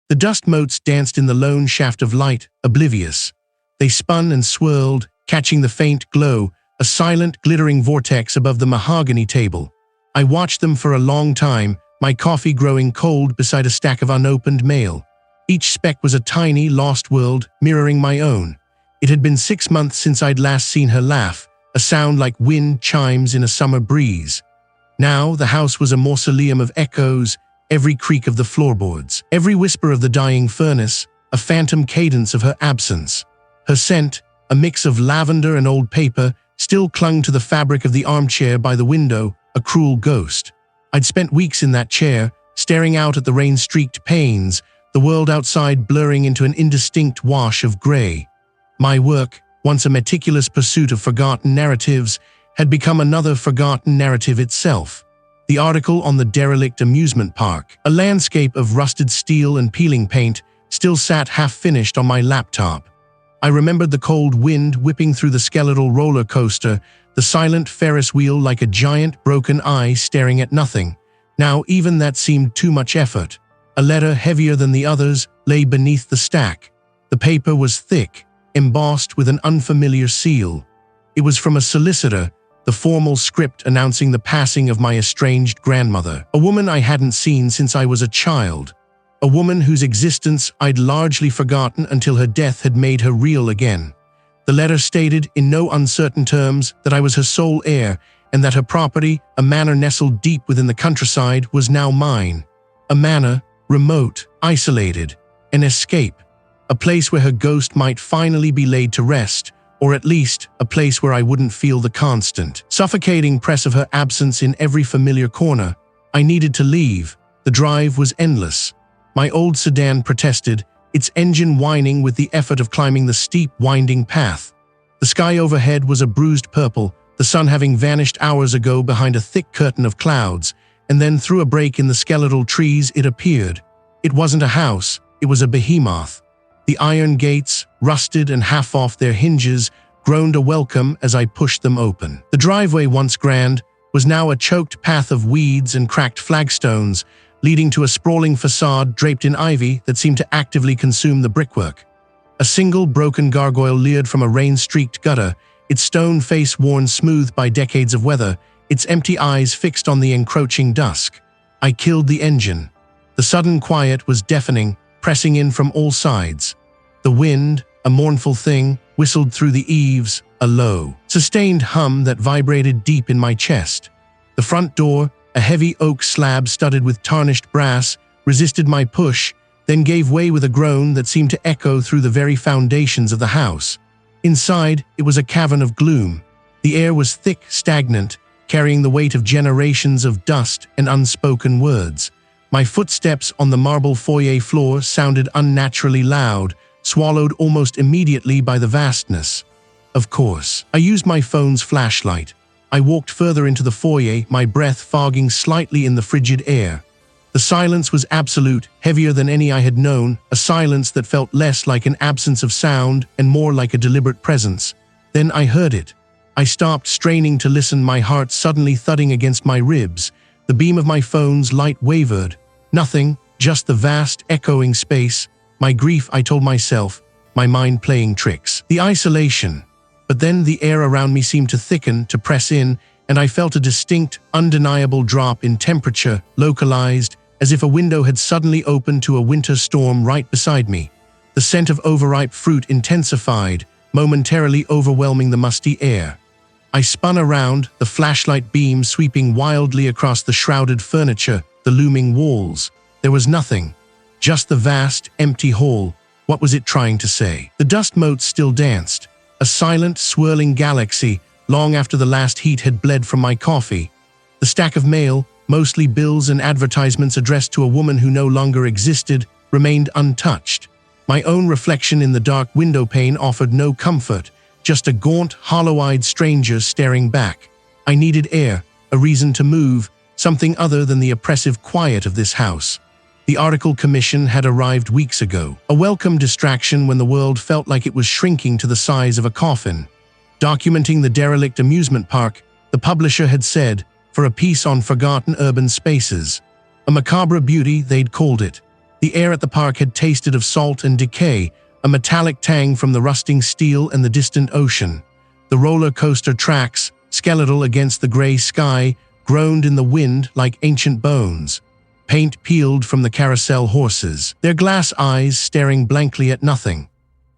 The dust motes danced in the lone shaft of light, oblivious. They spun and swirled, catching the faint glow, a silent, glittering vortex above the mahogany table. I watched them for a long time, my coffee growing cold beside a stack of unopened mail. Each speck was a tiny, lost world, mirroring my own. It had been 6 months since I'd last seen her laugh, a sound like wind chimes in a summer breeze. Now, the house was a mausoleum of echoes, every creak of the floorboards, every whisper of the dying furnace, a phantom cadence of her absence. Her scent, a mix of lavender and old paper, still clung to the fabric of the armchair by the window, a cruel ghost. I'd spent weeks in that chair, staring out at the rain-streaked panes, the world outside blurring into an indistinct wash of gray. My work, once a meticulous pursuit of forgotten narratives, had become another forgotten narrative itself. The article on the derelict amusement park, a landscape of rusted steel and peeling paint, still sat half-finished on my laptop. I remembered the cold wind whipping through the skeletal roller coaster, the silent Ferris wheel like a giant broken eye staring at nothing. Now even that seemed too much effort. A letter heavier than the others lay beneath the stack. The paper was thick, embossed with an unfamiliar seal. It was from a solicitor, the formal script announcing the passing of my estranged grandmother, a woman I hadn't seen since I was a child. A woman whose existence I'd largely forgotten until her death had made her real again. The letter stated in no uncertain terms that I was her sole heir and that her property, a manor nestled deep within the countryside, was now mine. A manor, remote, isolated, an escape, a place where her ghost might finally be laid to rest, or at least a place where I wouldn't feel the constant, suffocating press of her absence in every familiar corner. I needed to leave. The drive was endless. My old sedan protested, its engine whining with the effort of climbing the steep, winding path. The sky overhead was a bruised purple, the sun having vanished hours ago behind a thick curtain of clouds, and then through a break in the skeletal trees it appeared. It wasn't a house, it was a behemoth. The iron gates, rusted and half off their hinges, groaned a welcome as I pushed them open. The driveway, once grand, was now a choked path of weeds and cracked flagstones, leading to a sprawling facade draped in ivy that seemed to actively consume the brickwork. A single broken gargoyle leered from a rain-streaked gutter, its stone face worn smooth by decades of weather, its empty eyes fixed on the encroaching dusk. I killed the engine. The sudden quiet was deafening, pressing in from all sides. The wind, a mournful thing, whistled through the eaves, a low, sustained hum that vibrated deep in my chest. The front door, a heavy oak slab studded with tarnished brass, resisted my push, then gave way with a groan that seemed to echo through the very foundations of the house. Inside, it was a cavern of gloom. The air was thick, stagnant, carrying the weight of generations of dust and unspoken words. My footsteps on the marble foyer floor sounded unnaturally loud, swallowed almost immediately by the vastness. Of course, I used my phone's flashlight. I walked further into the foyer, my breath fogging slightly in the frigid air. The silence was absolute, heavier than any I had known, a silence that felt less like an absence of sound and more like a deliberate presence. Then I heard it. I stopped, straining to listen, my heart suddenly thudding against my ribs. The beam of my phone's light wavered. Nothing, just the vast, echoing space. My grief, I told myself, my mind playing tricks. The isolation. But then the air around me seemed to thicken, to press in, and I felt a distinct, undeniable drop in temperature, localized, as if a window had suddenly opened to a winter storm right beside me. The scent of overripe fruit intensified, momentarily overwhelming the musty air. I spun around, the flashlight beam sweeping wildly across the shrouded furniture, the looming walls. There was nothing. Just the vast, empty hall. What was it trying to say? The dust motes still danced. A silent, swirling galaxy, long after the last heat had bled from my coffee. The stack of mail, mostly bills and advertisements addressed to a woman who no longer existed, remained untouched. My own reflection in the dark window pane offered no comfort, just a gaunt, hollow-eyed stranger staring back. I needed air, a reason to move, something other than the oppressive quiet of this house. The article commission had arrived weeks ago, a welcome distraction when the world felt like it was shrinking to the size of a coffin. Documenting the derelict amusement park, the publisher had said, for a piece on forgotten urban spaces. A macabre beauty, they'd called it. The The air at the park had tasted of salt and decay, a metallic tang from the rusting steel and the distant ocean. The roller coaster tracks, skeletal against the gray sky, groaned in the wind like ancient bones. Paint peeled from the carousel horses, their glass eyes staring blankly at nothing.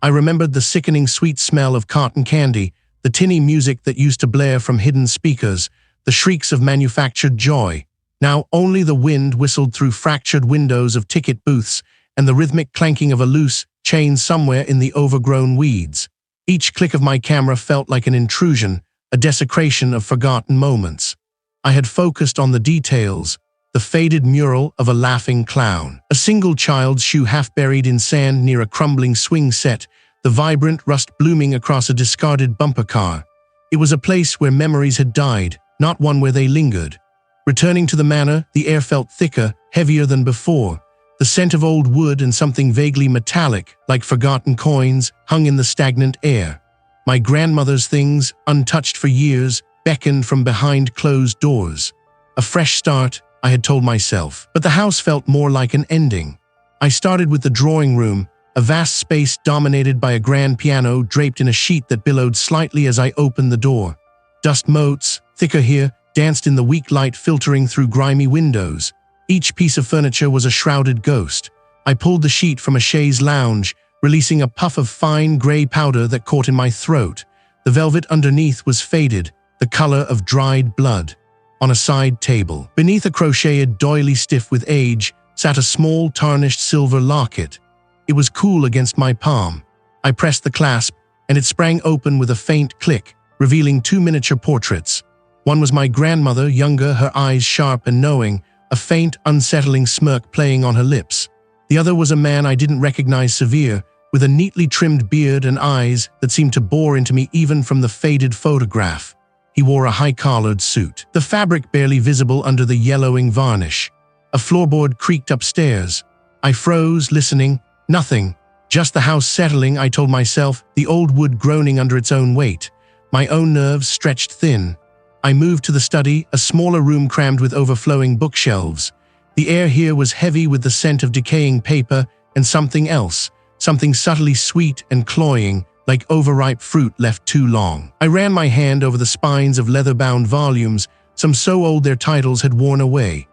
I remembered the sickening sweet smell of cotton candy, the tinny music that used to blare from hidden speakers, the shrieks of manufactured joy. Now only the wind whistled through fractured windows of ticket booths and the rhythmic clanking of a loose chain somewhere in the overgrown weeds. Each click of my camera felt like an intrusion, a desecration of forgotten moments. I had focused on the details, the faded mural of a laughing clown, a single child's shoe half buried in sand near a crumbling swing set, the vibrant rust blooming across a discarded bumper car. It was a place where memories had died, not one where they lingered. Returning to the manor, the air felt thicker, heavier than before. The scent of old wood and something vaguely metallic, like forgotten coins, hung in the stagnant air. My grandmother's things, untouched for years, beckoned from behind closed doors. A fresh start, I had told myself, but the house felt more like an ending. I started with the drawing room, a vast space dominated by a grand piano draped in a sheet that billowed slightly as I opened the door. Dust motes, thicker here, danced in the weak light filtering through grimy windows. Each piece of furniture was a shrouded ghost. I pulled the sheet from a chaise lounge, releasing a puff of fine gray powder that caught in my throat. The velvet underneath was faded, the color of dried blood. On a side table, beneath a crocheted doily stiff with age, sat a small tarnished silver locket. It was cool against my palm. I pressed the clasp, and it sprang open with a faint click, revealing two miniature portraits. One was my grandmother, younger, her eyes sharp and knowing, a faint, unsettling smirk playing on her lips. The other was a man I didn't recognize, severe, with a neatly trimmed beard and eyes that seemed to bore into me even from the faded photograph. He wore a high-collared suit, the fabric barely visible under the yellowing varnish. A floorboard creaked upstairs. I froze, listening. Nothing. Just the house settling, I told myself, the old wood groaning under its own weight. My own nerves stretched thin. I moved to the study, a smaller room crammed with overflowing bookshelves. The air here was heavy with the scent of decaying paper and something else, something subtly sweet and cloying, like overripe fruit left too long. I ran my hand over the spines of leather-bound volumes, some so old their titles had worn away.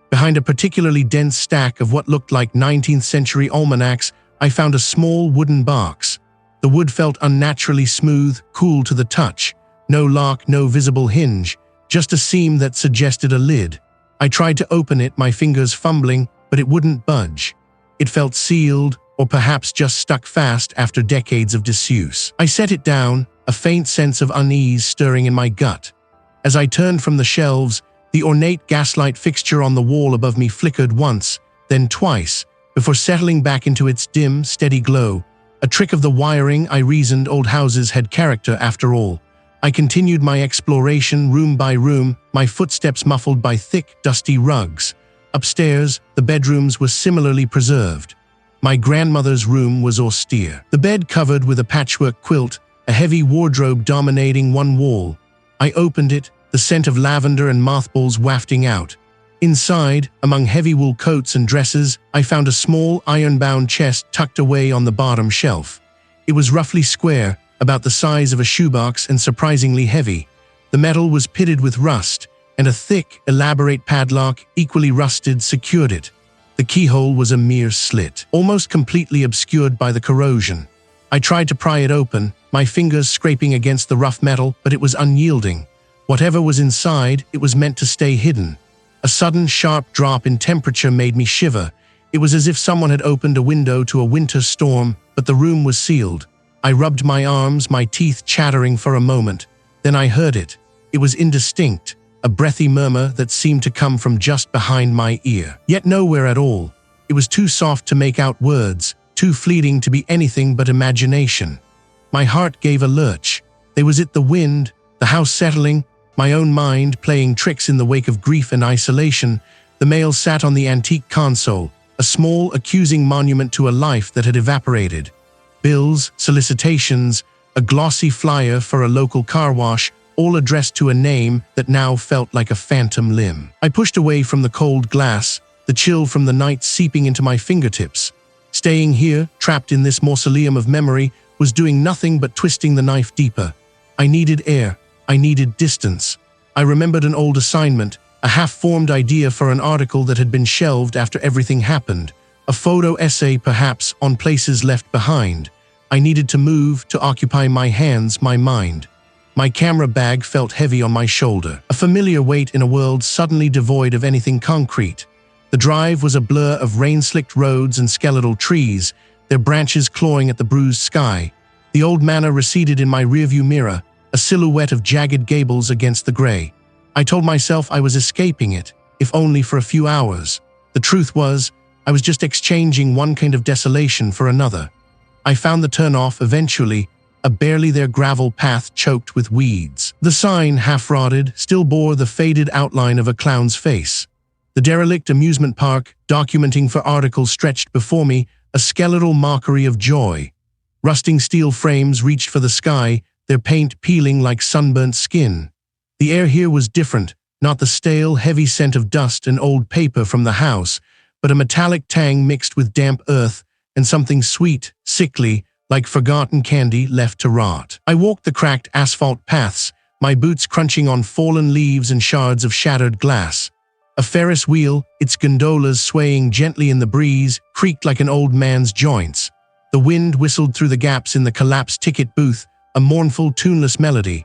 Behind a particularly dense stack of what looked like 19th-century almanacs, I found a small wooden box. The wood felt unnaturally smooth, cool to the touch. No lock, no visible hinge, just a seam that suggested a lid. I tried to open it, my fingers fumbling, but it wouldn't budge. It felt sealed, or perhaps just stuck fast after decades of disuse. I set it down, a faint sense of unease stirring in my gut. As I turned from the shelves, the ornate gaslight fixture on the wall above me flickered once, then twice, before settling back into its dim, steady glow. A trick of the wiring, I reasoned. Old houses had character after all. I continued my exploration room by room, my footsteps muffled by thick, dusty rugs. Upstairs, the bedrooms were similarly preserved. My grandmother's room was austere. The bed covered with a patchwork quilt, a heavy wardrobe dominating one wall. I opened it, the scent of lavender and mothballs wafting out. Inside, among heavy wool coats and dresses, I found a small iron-bound chest tucked away on the bottom shelf. It was roughly square, about the size of a shoebox and surprisingly heavy. The metal was pitted with rust, and a thick, elaborate padlock, equally rusted, secured it. The keyhole was a mere slit, almost completely obscured by the corrosion. I tried to pry it open, my fingers scraping against the rough metal, but it was unyielding. Whatever was inside, it was meant to stay hidden. A sudden, sharp drop in temperature made me shiver. It was as if someone had opened a window to a winter storm, but the room was sealed. I rubbed my arms, my teeth chattering for a moment. Then I heard it. It was indistinct, a breathy murmur that seemed to come from just behind my ear. Yet nowhere at all. It was too soft to make out words, too fleeting to be anything but imagination. My heart gave a lurch. Was it the wind, the house settling, my own mind playing tricks in the wake of grief and isolation? The male sat on the antique console, a small, accusing monument to a life that had evaporated. Bills, solicitations, a glossy flyer for a local car wash, all addressed to a name that now felt like a phantom limb. I pushed away from the cold glass, the chill from the night seeping into my fingertips. Staying here, trapped in this mausoleum of memory, was doing nothing but twisting the knife deeper. I needed air. I needed distance. I remembered an old assignment, a half-formed idea for an article that had been shelved after everything happened. A photo essay, perhaps, on places left behind. I needed to move, to occupy my hands, my mind. My camera bag felt heavy on my shoulder, a familiar weight in a world suddenly devoid of anything concrete. The drive was a blur of rain-slicked roads and skeletal trees, their branches clawing at the bruised sky. The old manor receded in my rearview mirror, a silhouette of jagged gables against the gray. I told myself I was escaping it, if only for a few hours. The truth was, I was just exchanging one kind of desolation for another. I found the turnoff eventually, a barely there gravel path choked with weeds. The sign, half-rotted, still bore the faded outline of a clown's face. The derelict amusement park, documenting for articles, stretched before me, a skeletal mockery of joy. Rusting steel frames reached for the sky, their paint peeling like sunburnt skin. The air here was different, not the stale, heavy scent of dust and old paper from the house, but a metallic tang mixed with damp earth and something sweet, sickly, like forgotten candy left to rot. I walked the cracked asphalt paths, my boots crunching on fallen leaves and shards of shattered glass. A Ferris wheel, its gondolas swaying gently in the breeze, creaked like an old man's joints. The wind whistled through the gaps in the collapsed ticket booth, a mournful, tuneless melody.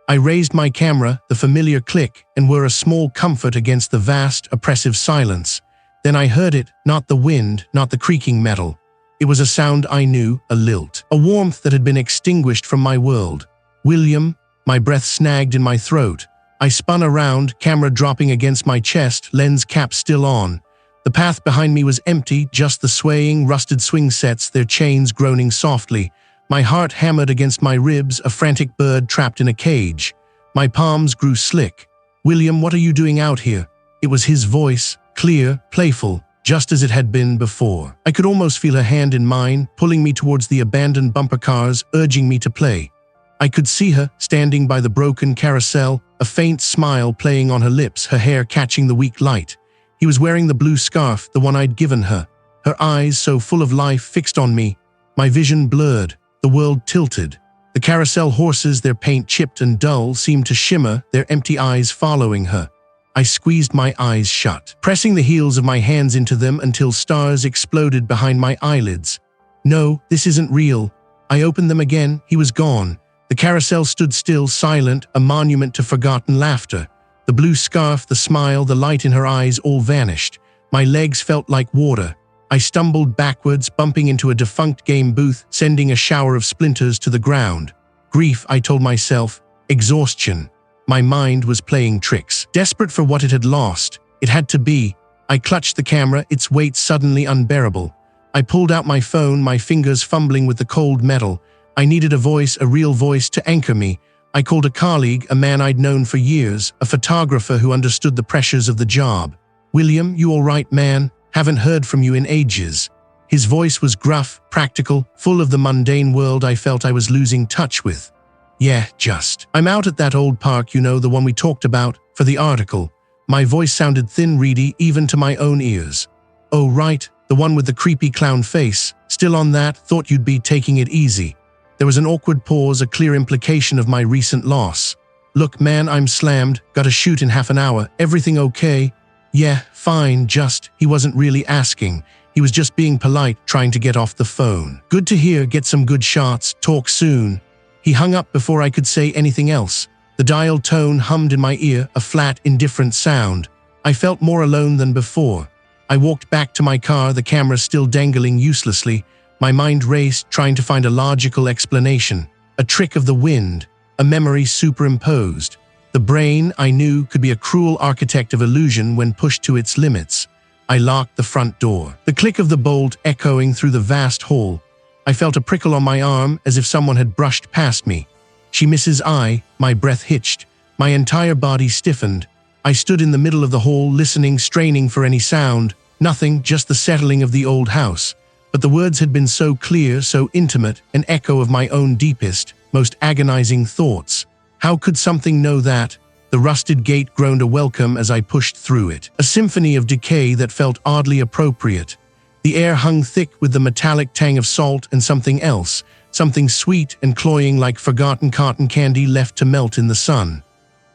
I raised my camera, the familiar click, and were a small comfort against the vast, oppressive silence. Then I heard it, not the wind, not the creaking metal. It was a sound I knew, a lilt, a warmth that had been extinguished from my world. William, my breath snagged in my throat. I spun around, camera dropping against my chest, lens cap still on. The path behind me was empty, just the swaying, rusted swing sets, their chains groaning softly. My heart hammered against my ribs, a frantic bird trapped in a cage. My palms grew slick. "William, what are you doing out here?" It was his voice, clear, playful, just as it had been before. I could almost feel her hand in mine, pulling me towards the abandoned bumper cars, urging me to play. I could see her, standing by the broken carousel, a faint smile playing on her lips, her hair catching the weak light. He was wearing the blue scarf, the one I'd given her. Her eyes, so full of life, fixed on me. My vision blurred, the world tilted. The carousel horses, their paint chipped and dull, seemed to shimmer, their empty eyes following her. I squeezed my eyes shut, pressing the heels of my hands into them until stars exploded behind my eyelids. No, this isn't real. I opened them again. He was gone. The carousel stood still, silent, a monument to forgotten laughter. The blue scarf, the smile, the light in her eyes all vanished. My legs felt like water. I stumbled backwards, bumping into a defunct game booth, sending a shower of splinters to the ground. Grief, I told myself. Exhaustion. My mind was playing tricks. Desperate for what it had lost. It had to be. I clutched the camera, its weight suddenly unbearable. I pulled out my phone, my fingers fumbling with the cold metal. I needed a voice, a real voice, to anchor me. I called a colleague, a man I'd known for years, a photographer who understood the pressures of the job. "William, you all right, man? Haven't heard from you in ages." His voice was gruff, practical, full of the mundane world I felt I was losing touch with. "Yeah, just. I'm out at that old park, you know, the one we talked about, for the article." My voice sounded thin, reedy, even to my own ears. "Oh, right, the one with the creepy clown face. Still on that, thought you'd be taking it easy." There was an awkward pause, a clear implication of my recent loss. "Look, man, I'm slammed. Gotta shoot in half an hour. Everything okay?" "Yeah, fine, just." He wasn't really asking. He was just being polite, trying to get off the phone. "Good to hear. Get some good shots. Talk soon." He hung up before I could say anything else. The dial tone hummed in my ear, a flat, indifferent sound. I felt more alone than before. I walked back to my car, the camera still dangling uselessly. My mind raced, trying to find a logical explanation. A trick of the wind, a memory superimposed. The brain, I knew, could be a cruel architect of illusion when pushed to its limits. I locked the front door, the click of the bolt echoing through the vast hall. I felt a prickle on my arm, as if someone had brushed past me. She misses I, my breath hitched. My entire body stiffened. I stood in the middle of the hall, listening, straining for any sound. Nothing, just the settling of the old house. But the words had been so clear, so intimate, an echo of my own deepest, most agonizing thoughts. How could something know that? The rusted gate groaned a welcome as I pushed through it. A symphony of decay that felt oddly appropriate. The air hung thick with the metallic tang of salt and something else, something sweet and cloying like forgotten cotton candy left to melt in the sun.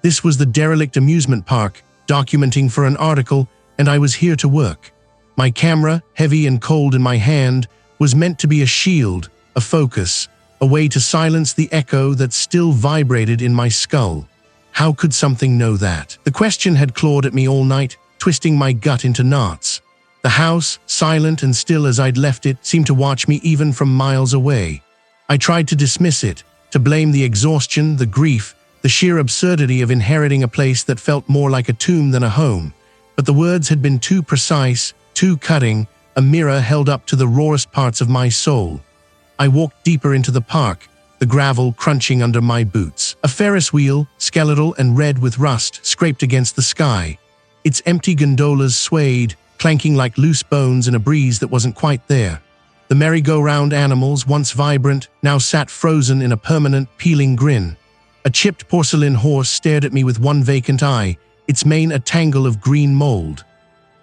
This was the derelict amusement park, documenting for an article, and I was here to work. My camera, heavy and cold in my hand, was meant to be a shield, a focus, a way to silence the echo that still vibrated in my skull. How could something know that? The question had clawed at me all night, twisting my gut into knots. The house, silent and still as I'd left it, seemed to watch me even from miles away. I tried to dismiss it, to blame the exhaustion, the grief, the sheer absurdity of inheriting a place that felt more like a tomb than a home. But the words had been too precise, too cutting, a mirror held up to the rawest parts of my soul. I walked deeper into the park, the gravel crunching under my boots. A Ferris wheel, skeletal and red with rust, scraped against the sky. Its empty gondolas swayed, clanking like loose bones in a breeze that wasn't quite there. The merry-go-round animals, once vibrant, now sat frozen in a permanent, peeling grin. A chipped porcelain horse stared at me with one vacant eye, its mane a tangle of green mold.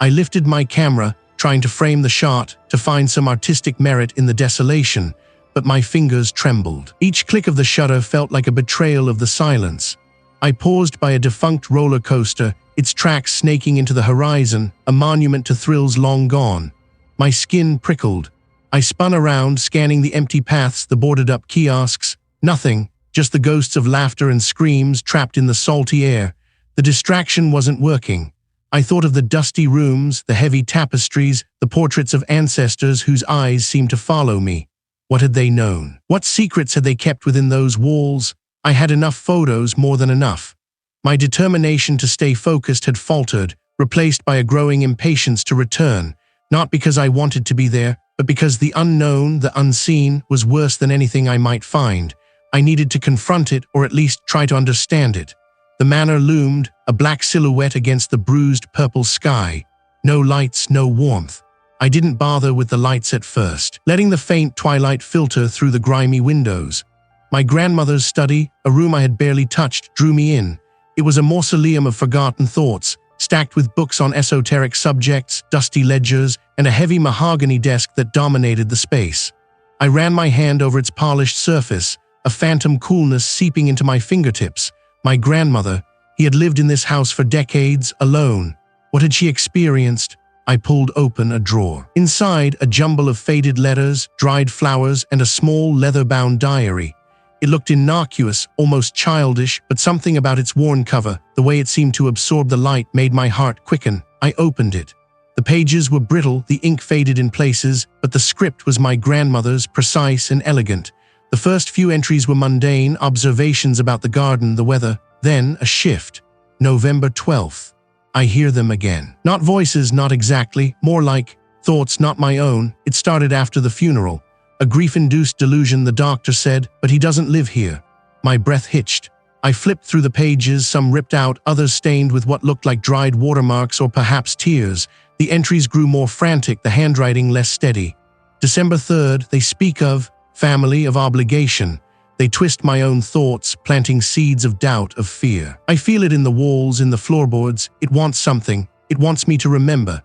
I lifted my camera, trying to frame the shot, to find some artistic merit in the desolation, but my fingers trembled. Each click of the shutter felt like a betrayal of the silence. I paused by a defunct roller coaster, its tracks snaking into the horizon, a monument to thrills long gone. My skin prickled. I spun around, scanning the empty paths, the boarded-up kiosks. Nothing, just the ghosts of laughter and screams trapped in the salty air. The distraction wasn't working. I thought of the dusty rooms, the heavy tapestries, the portraits of ancestors whose eyes seemed to follow me. What had they known? What secrets had they kept within those walls? I had enough photos, more than enough. My determination to stay focused had faltered, replaced by a growing impatience to return, not because I wanted to be there, but because the unknown, the unseen, was worse than anything I might find. I needed to confront it, or at least try to understand it. The manor loomed, a black silhouette against the bruised purple sky. No lights, no warmth. I didn't bother with the lights at first, letting the faint twilight filter through the grimy windows. My grandmother's study, a room I had barely touched, drew me in. It was a mausoleum of forgotten thoughts, stacked with books on esoteric subjects, dusty ledgers, and a heavy mahogany desk that dominated the space. I ran my hand over its polished surface, a phantom coolness seeping into my fingertips. My grandmother, he had lived in this house for decades, alone. What had she experienced? I pulled open a drawer. Inside, a jumble of faded letters, dried flowers, and a small leather-bound diary. It looked innocuous, almost childish, but something about its worn cover, the way it seemed to absorb the light, made my heart quicken. I opened it. The pages were brittle, the ink faded in places, but the script was my grandmother's, precise and elegant. The first few entries were mundane, observations about the garden, the weather, then a shift. November 12th. I hear them again. Not voices, not exactly, more like thoughts not my own. It started after the funeral. A grief-induced delusion, the doctor said, but he doesn't live here. My breath hitched. I flipped through the pages, some ripped out, others stained with what looked like dried watermarks or perhaps tears. The entries grew more frantic, the handwriting less steady. December 3rd, they speak of family, of obligation. They twist my own thoughts, planting seeds of doubt, of fear. I feel it in the walls, in the floorboards. It wants something. It wants me to remember.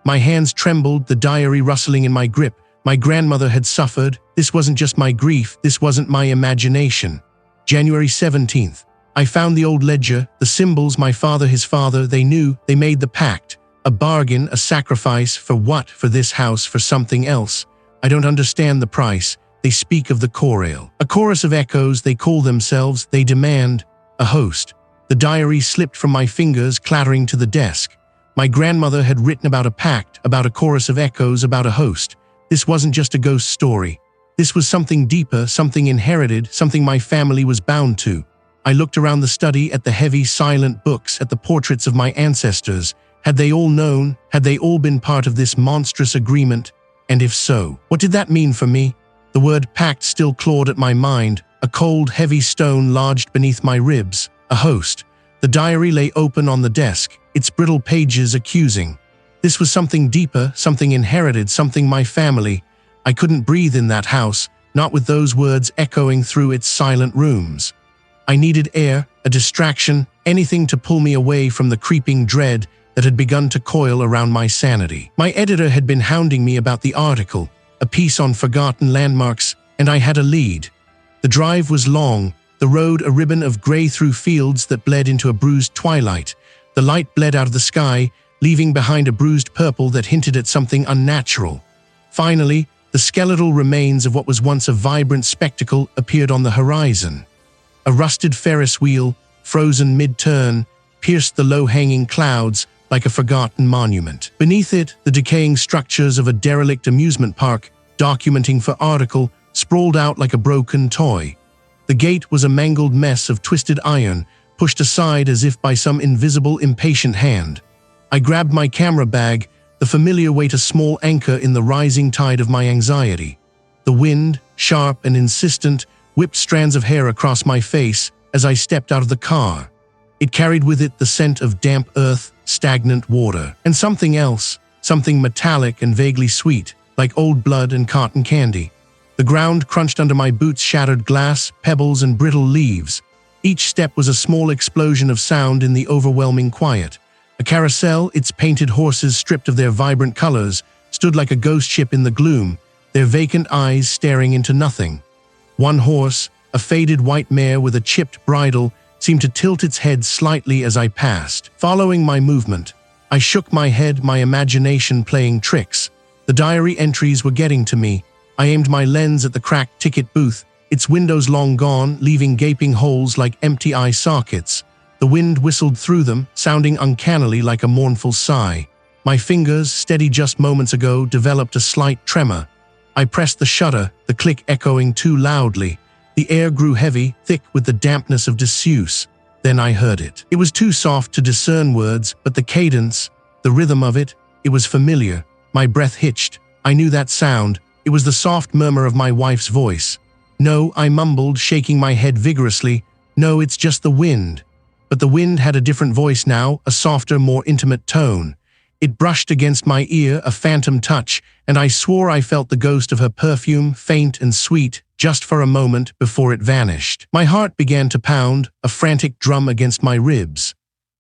My hands trembled, the diary rustling in my grip. My grandmother had suffered. This wasn't just my grief. This wasn't my imagination. January 17th. I found the old ledger, the symbols, my father, his father. They knew, they made the pact. A bargain, a sacrifice. For what? For this house, for something else. I don't understand the price. They speak of the chorale. A chorus of echoes, they call themselves. They demand a host. The diary slipped from my fingers, clattering to the desk. My grandmother had written about a pact, about a chorus of echoes, about a host. This wasn't just a ghost story. This was something deeper, something inherited, something my family was bound to. I looked around the study at the heavy, silent books, at the portraits of my ancestors. Had they all known? Had they all been part of this monstrous agreement? And if so, what did that mean for me? The word pact still clawed at my mind, a cold, heavy stone lodged beneath my ribs. A host. The diary lay open on the desk, its brittle pages accusing. This was something deeper, something inherited, something my family. I couldn't breathe in that house, not with those words echoing through its silent rooms. I needed air, a distraction, anything to pull me away from the creeping dread that had begun to coil around my sanity. My editor had been hounding me about the article, a piece on forgotten landmarks, and I had a lead. The drive was long, the road a ribbon of gray through fields that bled into a bruised twilight. The light bled out of the sky, leaving behind a bruised purple that hinted at something unnatural. Finally, the skeletal remains of what was once a vibrant spectacle appeared on the horizon. A rusted Ferris wheel, frozen mid-turn, pierced the low-hanging clouds like a forgotten monument. Beneath it, the decaying structures of a derelict amusement park, documenting for article, sprawled out like a broken toy. The gate was a mangled mess of twisted iron, pushed aside as if by some invisible, impatient hand. I grabbed my camera bag, the familiar weight a small anchor in the rising tide of my anxiety. The wind, sharp and insistent, whipped strands of hair across my face as I stepped out of the car. It carried with it the scent of damp earth, stagnant water, and something else, something metallic and vaguely sweet, like old blood and cotton candy. The ground crunched under my boots, shattered glass, pebbles, and brittle leaves. Each step was a small explosion of sound in the overwhelming quiet. A carousel, its painted horses stripped of their vibrant colors, stood like a ghost ship in the gloom, their vacant eyes staring into nothing. One horse, a faded white mare with a chipped bridle, seemed to tilt its head slightly as I passed. Following my movement, I shook my head, my imagination playing tricks. The diary entries were getting to me. I aimed my lens at the cracked ticket booth, its windows long gone, leaving gaping holes like empty eye sockets. The wind whistled through them, sounding uncannily like a mournful sigh. My fingers, steady just moments ago, developed a slight tremor. I pressed the shutter, the click echoing too loudly. The air grew heavy, thick with the dampness of disuse. Then I heard it. It was too soft to discern words, but the cadence, the rhythm of it, it was familiar. My breath hitched. I knew that sound. It was the soft murmur of my wife's voice. "No," I mumbled, shaking my head vigorously. "No, it's just the wind." But the wind had a different voice now, a softer, more intimate tone. It brushed against my ear, a phantom touch, and I swore I felt the ghost of her perfume, faint and sweet, just for a moment before it vanished. My heart began to pound, a frantic drum against my ribs.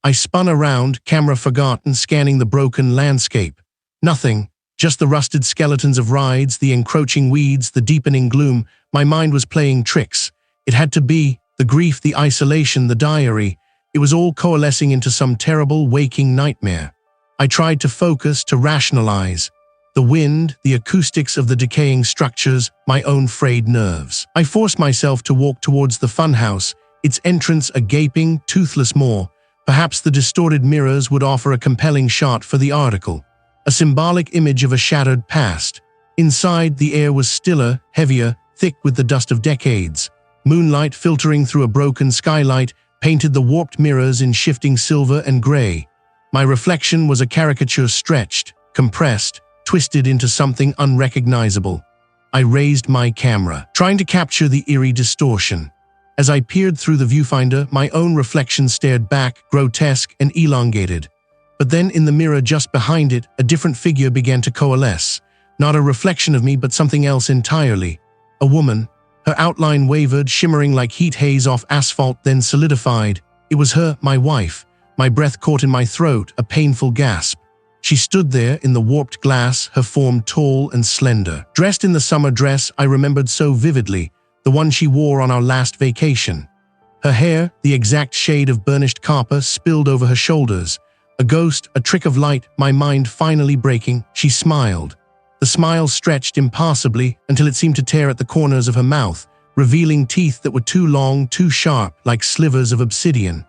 I spun around, camera forgotten, scanning the broken landscape. Nothing, just the rusted skeletons of rides, the encroaching weeds, the deepening gloom. My mind was playing tricks. It had to be, the grief, the isolation, the diary. It was all coalescing into some terrible waking nightmare. I tried to focus, to rationalize. The wind, the acoustics of the decaying structures, my own frayed nerves. I forced myself to walk towards the funhouse, its entrance a gaping, toothless maw. Perhaps the distorted mirrors would offer a compelling shot for the article. A symbolic image of a shattered past. Inside, the air was stiller, heavier, thick with the dust of decades. Moonlight filtering through a broken skylight painted the warped mirrors in shifting silver and gray. My reflection was a caricature stretched, compressed, twisted into something unrecognizable. I raised my camera, trying to capture the eerie distortion. As I peered through the viewfinder, my own reflection stared back, grotesque and elongated. But then in the mirror just behind it, a different figure began to coalesce. Not a reflection of me, but something else entirely. A woman. Her outline wavered, shimmering like heat haze off asphalt, then solidified. It was her, my wife. My breath caught in my throat, a painful gasp. She stood there in the warped glass, her form tall and slender. Dressed in the summer dress I remembered so vividly, the one she wore on our last vacation. Her hair, the exact shade of burnished copper, spilled over her shoulders. A ghost, a trick of light, my mind finally breaking, she smiled. The smile stretched impassibly until it seemed to tear at the corners of her mouth, revealing teeth that were too long, too sharp, like slivers of obsidian.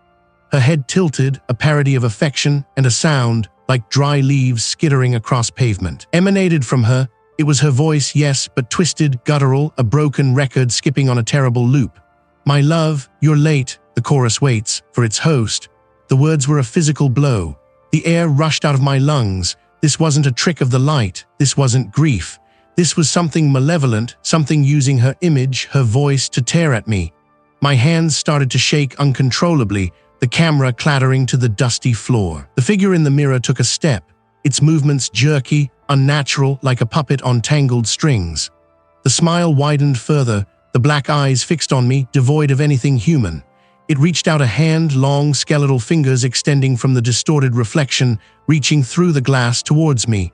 Her head tilted, a parody of affection, and a sound, like dry leaves skittering across pavement, emanated from her. It was her voice, yes, but twisted, guttural, a broken record skipping on a terrible loop. "My love, you're late," the chorus waits for its host. The words were a physical blow. The air rushed out of my lungs. This wasn't a trick of the light. This wasn't grief. This was something malevolent, something using her image, her voice to tear at me. My hands started to shake uncontrollably, the camera clattering to the dusty floor. The figure in the mirror took a step, its movements jerky, unnatural, like a puppet on tangled strings. The smile widened further, the black eyes fixed on me, devoid of anything human. It reached out a hand, long skeletal fingers extending from the distorted reflection, reaching through the glass towards me.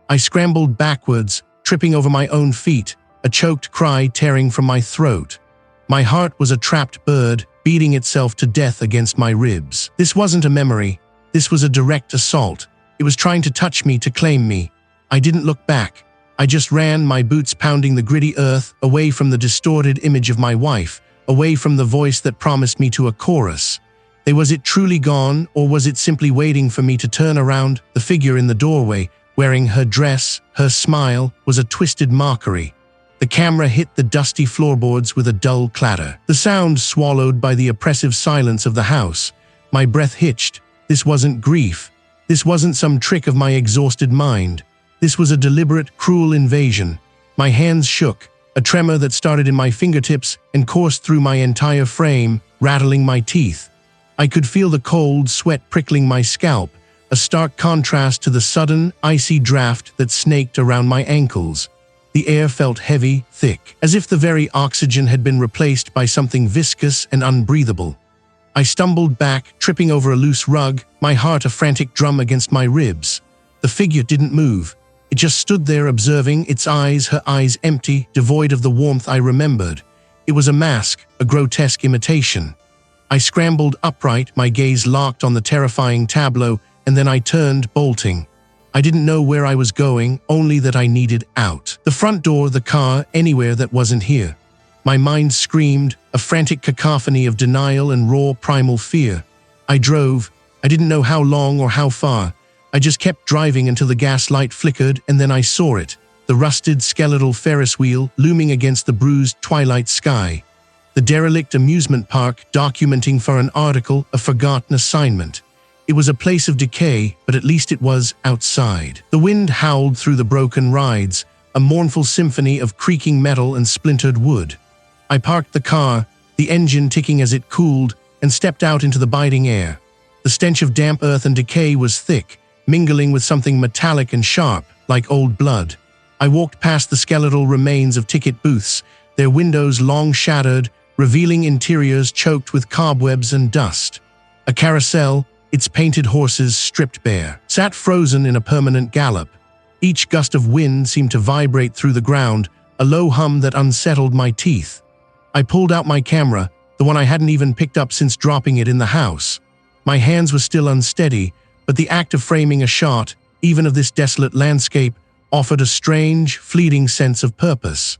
I scrambled backwards, tripping over my own feet, a choked cry tearing from my throat. My heart was a trapped bird, beating itself to death against my ribs. This wasn't a memory. This was a direct assault. It was trying to touch me, to claim me. I didn't look back. I just ran, my boots pounding the gritty earth, away from the distorted image of my wife, away from the voice that promised me to a chorus. Was it truly gone, or was it simply waiting for me to turn around? The figure in the doorway, wearing her dress, her smile, was a twisted mockery. The camera hit the dusty floorboards with a dull clatter. The sound swallowed by the oppressive silence of the house. My breath hitched. This wasn't grief. This wasn't some trick of my exhausted mind. This was a deliberate, cruel invasion. My hands shook, a tremor that started in my fingertips and coursed through my entire frame, rattling my teeth. I could feel the cold sweat prickling my scalp, a stark contrast to the sudden, icy draft that snaked around my ankles. The air felt heavy, thick, as if the very oxygen had been replaced by something viscous and unbreathable. I stumbled back, tripping over a loose rug, my heart a frantic drum against my ribs. The figure didn't move. It just stood there observing, her eyes empty, devoid of the warmth I remembered. It was a mask, a grotesque imitation. I scrambled upright, my gaze locked on the terrifying tableau, and then I turned, bolting. I didn't know where I was going, only that I needed out. The front door, the car, anywhere that wasn't here. My mind screamed, a frantic cacophony of denial and raw primal fear. I drove. I didn't know how long or how far. I just kept driving until the gas light flickered, and then I saw it, the rusted skeletal Ferris wheel looming against the bruised twilight sky. The derelict amusement park documenting for an article a forgotten assignment. It was a place of decay, but at least it was outside. The wind howled through the broken rides, a mournful symphony of creaking metal and splintered wood. I parked the car, the engine ticking as it cooled, and stepped out into the biting air. The stench of damp earth and decay was thick, mingling with something metallic and sharp, like old blood. I walked past the skeletal remains of ticket booths, their windows long shattered, revealing interiors choked with cobwebs and dust. A carousel, its painted horses stripped bare, sat frozen in a permanent gallop. Each gust of wind seemed to vibrate through the ground, a low hum that unsettled my teeth. I pulled out my camera, the one I hadn't even picked up since dropping it in the house. My hands were still unsteady, but the act of framing a shot, even of this desolate landscape, offered a strange, fleeting sense of purpose.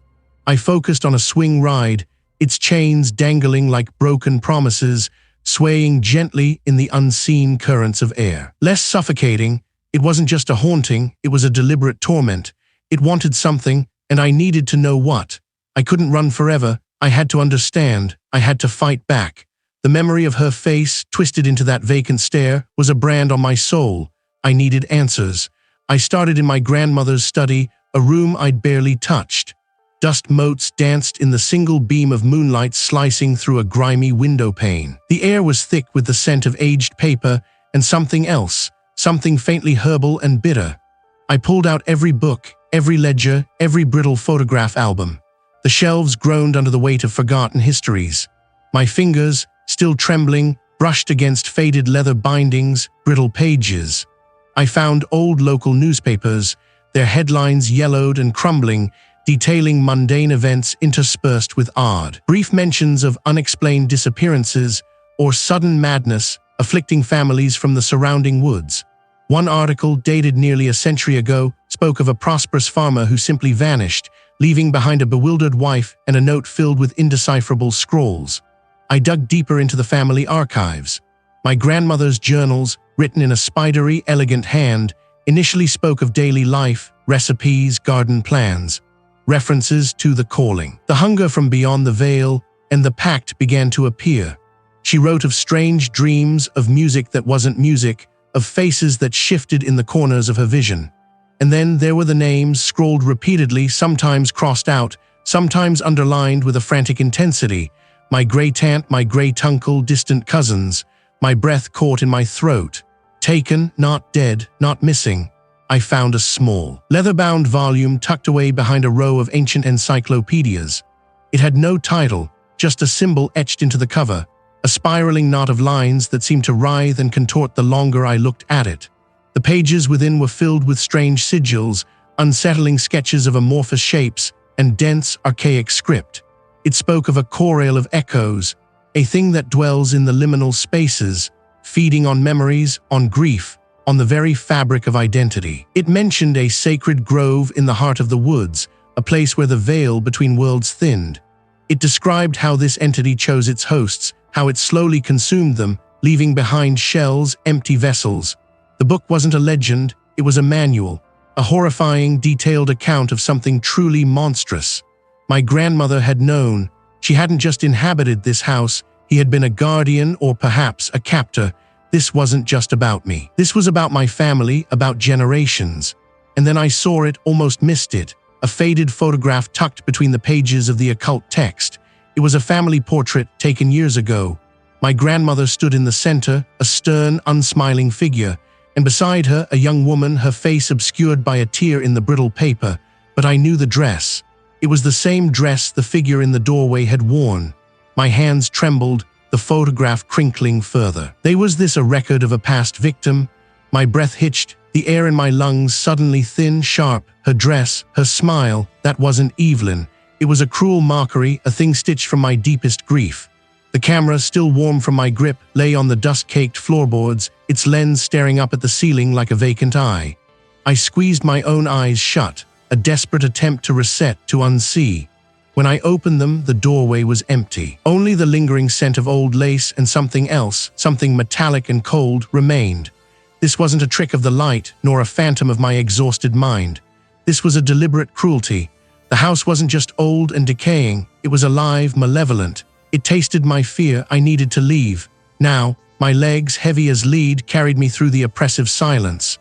I focused on a swing ride, its chains dangling like broken promises, swaying gently in the unseen currents of air. Less suffocating, it wasn't just a haunting, it was a deliberate torment. It wanted something, and I needed to know what. I couldn't run forever. I had to understand. I had to fight back. The memory of her face, twisted into that vacant stare, was a brand on my soul. I needed answers. I started in my grandmother's study, a room I'd barely touched. Dust motes danced in the single beam of moonlight slicing through a grimy window pane. The air was thick with the scent of aged paper and something else, something faintly herbal and bitter. I pulled out every book, every ledger, every brittle photograph album. The shelves groaned under the weight of forgotten histories. My fingers, still trembling, brushed against faded leather bindings, brittle pages. I found old local newspapers, their headlines yellowed and crumbling, detailing mundane events interspersed with odd, brief mentions of unexplained disappearances or sudden madness afflicting families from the surrounding woods. One article, dated nearly a century ago, spoke of a prosperous farmer who simply vanished, leaving behind a bewildered wife and a note filled with indecipherable scrawls. I dug deeper into the family archives. My grandmother's journals, written in a spidery, elegant hand, initially spoke of daily life, recipes, garden plans. References to the calling, the hunger from beyond the veil, and the pact began to appear. She wrote of strange dreams, of music that wasn't music, of faces that shifted in the corners of her vision. And then there were the names, scrawled repeatedly, sometimes crossed out, sometimes underlined with a frantic intensity. My great-aunt, my great-uncle, distant cousins. My breath caught in my throat. Taken, not dead, not missing. I found a small, leather-bound volume tucked away behind a row of ancient encyclopedias. It had no title, just a symbol etched into the cover, a spiraling knot of lines that seemed to writhe and contort the longer I looked at it. The pages within were filled with strange sigils, unsettling sketches of amorphous shapes, and dense, archaic script. It spoke of a chorale of echoes, a thing that dwells in the liminal spaces, feeding on memories, on grief, on the very fabric of identity. It mentioned a sacred grove in the heart of the woods, a place where the veil between worlds thinned. It described how this entity chose its hosts, how it slowly consumed them, leaving behind shells, empty vessels. The book wasn't a legend, it was a manual, a horrifying, detailed account of something truly monstrous. My grandmother had known. She hadn't just inhabited this house, he had been a guardian or perhaps a captor. This wasn't just about me. This was about my family, about generations. And then I saw it, almost missed it, a faded photograph tucked between the pages of the occult text. It was a family portrait taken years ago. My grandmother stood in the center, a stern, unsmiling figure, and beside her, a young woman, her face obscured by a tear in the brittle paper. But I knew the dress. It was the same dress the figure in the doorway had worn. My hands trembled, the photograph crinkling further. Was this a record of a past victim? My breath hitched, the air in my lungs suddenly thin, sharp. Her dress, her smile, that wasn't Evelyn. It was a cruel mockery, a thing stitched from my deepest grief. The camera, still warm from my grip, lay on the dust-caked floorboards, its lens staring up at the ceiling like a vacant eye. I squeezed my own eyes shut, a desperate attempt to reset, to unsee. When I opened them, the doorway was empty. Only the lingering scent of old lace and something else, something metallic and cold, remained. This wasn't a trick of the light, nor a phantom of my exhausted mind. This was a deliberate cruelty. The house wasn't just old and decaying, it was alive, malevolent. It tasted my fear. I needed to leave. Now, my legs, heavy as lead, carried me through the oppressive silence.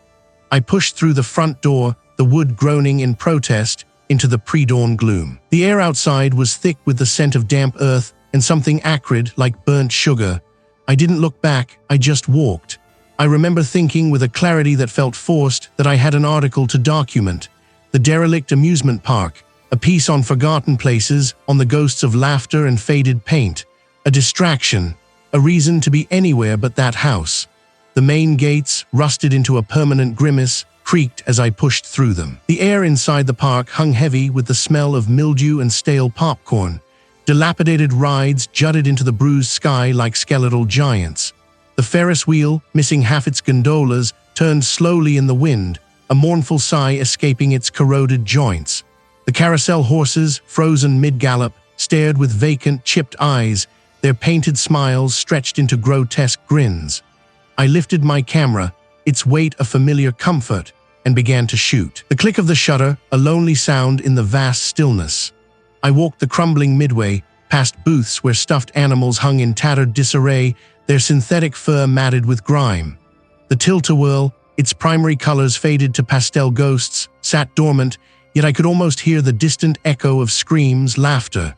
I pushed through the front door, the wood groaning in protest, into the pre-dawn gloom. The air outside was thick with the scent of damp earth and something acrid like burnt sugar. I didn't look back, I just walked. I remember thinking with a clarity that felt forced that I had an article to document. The derelict amusement park, a piece on forgotten places, on the ghosts of laughter and faded paint. A distraction, a reason to be anywhere but that house. The main gates, rusted into a permanent grimace, creaked as I pushed through them. The air inside the park hung heavy with the smell of mildew and stale popcorn. Dilapidated rides jutted into the bruised sky like skeletal giants. The Ferris wheel, missing half its gondolas, turned slowly in the wind, a mournful sigh escaping its corroded joints. The carousel horses, frozen mid-gallop, stared with vacant, chipped eyes, their painted smiles stretched into grotesque grins. I lifted my camera, its weight a familiar comfort, and began to shoot. The click of the shutter, a lonely sound in the vast stillness. I walked the crumbling midway, past booths where stuffed animals hung in tattered disarray, their synthetic fur matted with grime. The tilt-a-whirl, its primary colors faded to pastel ghosts, sat dormant, yet I could almost hear the distant echo of screams, laughter.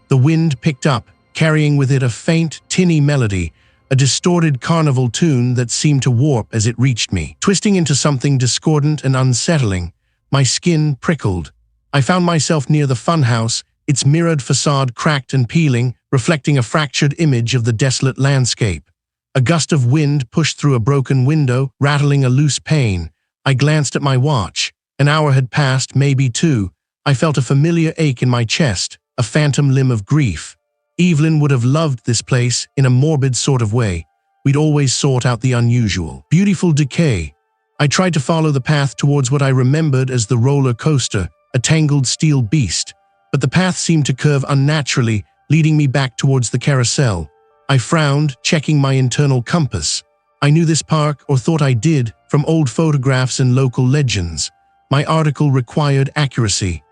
The wind picked up, carrying with it a faint, tinny melody, a distorted carnival tune that seemed to warp as it reached me. Twisting into something discordant and unsettling, my skin prickled. I found myself near the funhouse, its mirrored facade cracked and peeling, reflecting a fractured image of the desolate landscape. A gust of wind pushed through a broken window, rattling a loose pane. I glanced at my watch. An hour had passed, maybe two. I felt a familiar ache in my chest, a phantom limb of grief. Evelyn would have loved this place in a morbid sort of way. We'd always sought out the unusual. Beautiful decay. I tried to follow the path towards what I remembered as the roller coaster, a tangled steel beast. But the path seemed to curve unnaturally, leading me back towards the carousel. I frowned, checking my internal compass. I knew this park, or thought I did, from old photographs and local legends. My article required accuracy.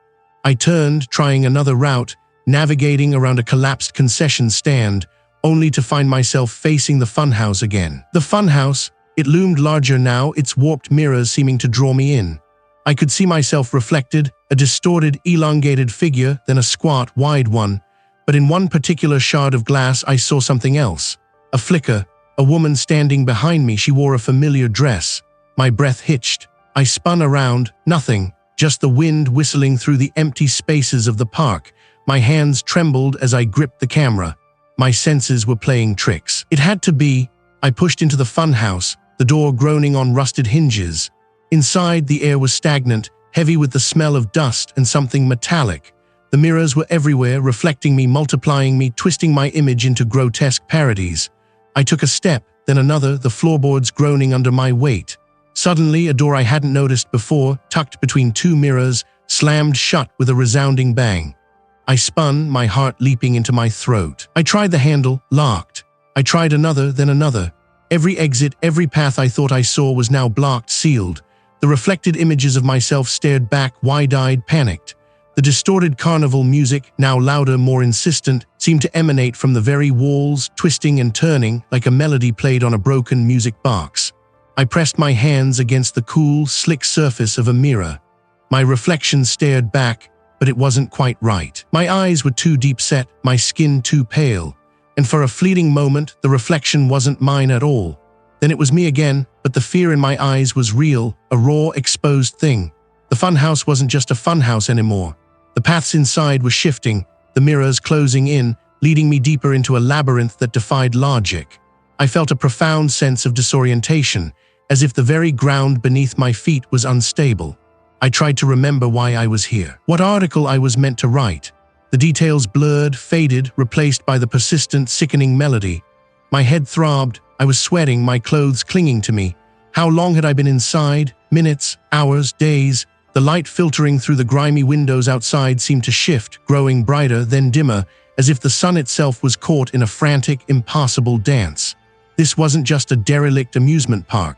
I turned, trying another route, navigating around a collapsed concession stand, only to find myself facing the funhouse again. The funhouse, it loomed larger now, its warped mirrors seeming to draw me in. I could see myself reflected, a distorted, elongated figure, then a squat, wide one. But in one particular shard of glass I saw something else. A flicker, a woman standing behind me. She wore a familiar dress. My breath hitched. I spun around, nothing, just the wind whistling through the empty spaces of the park. My hands trembled as I gripped the camera. My senses were playing tricks. It had to be. I pushed into the funhouse, the door groaning on rusted hinges. Inside, the air was stagnant, heavy with the smell of dust and something metallic. The mirrors were everywhere, reflecting me, multiplying me, twisting my image into grotesque parodies. I took a step, then another, the floorboards groaning under my weight. Suddenly, a door I hadn't noticed before, tucked between two mirrors, slammed shut with a resounding bang. I spun, my heart leaping into my throat. I tried the handle, locked. I tried another, then another. Every exit, every path I thought I saw was now blocked, sealed. The reflected images of myself stared back, wide-eyed, panicked. The distorted carnival music, now louder, more insistent, seemed to emanate from the very walls, twisting and turning like a melody played on a broken music box. I pressed my hands against the cool, slick surface of a mirror. My reflection stared back, but it wasn't quite right. My eyes were too deep set, my skin too pale. And for a fleeting moment, the reflection wasn't mine at all. Then it was me again, but the fear in my eyes was real, a raw, exposed thing. The funhouse wasn't just a funhouse anymore. The paths inside were shifting, the mirrors closing in, leading me deeper into a labyrinth that defied logic. I felt a profound sense of disorientation, as if the very ground beneath my feet was unstable. I tried to remember why I was here, what article I was meant to write. The details blurred, faded, replaced by the persistent, sickening melody. My head throbbed, I was sweating, my clothes clinging to me. How long had I been inside? Minutes, hours, days? The light filtering through the grimy windows outside seemed to shift, growing brighter, then dimmer, as if the sun itself was caught in a frantic, impossible dance. This wasn't just a derelict amusement park.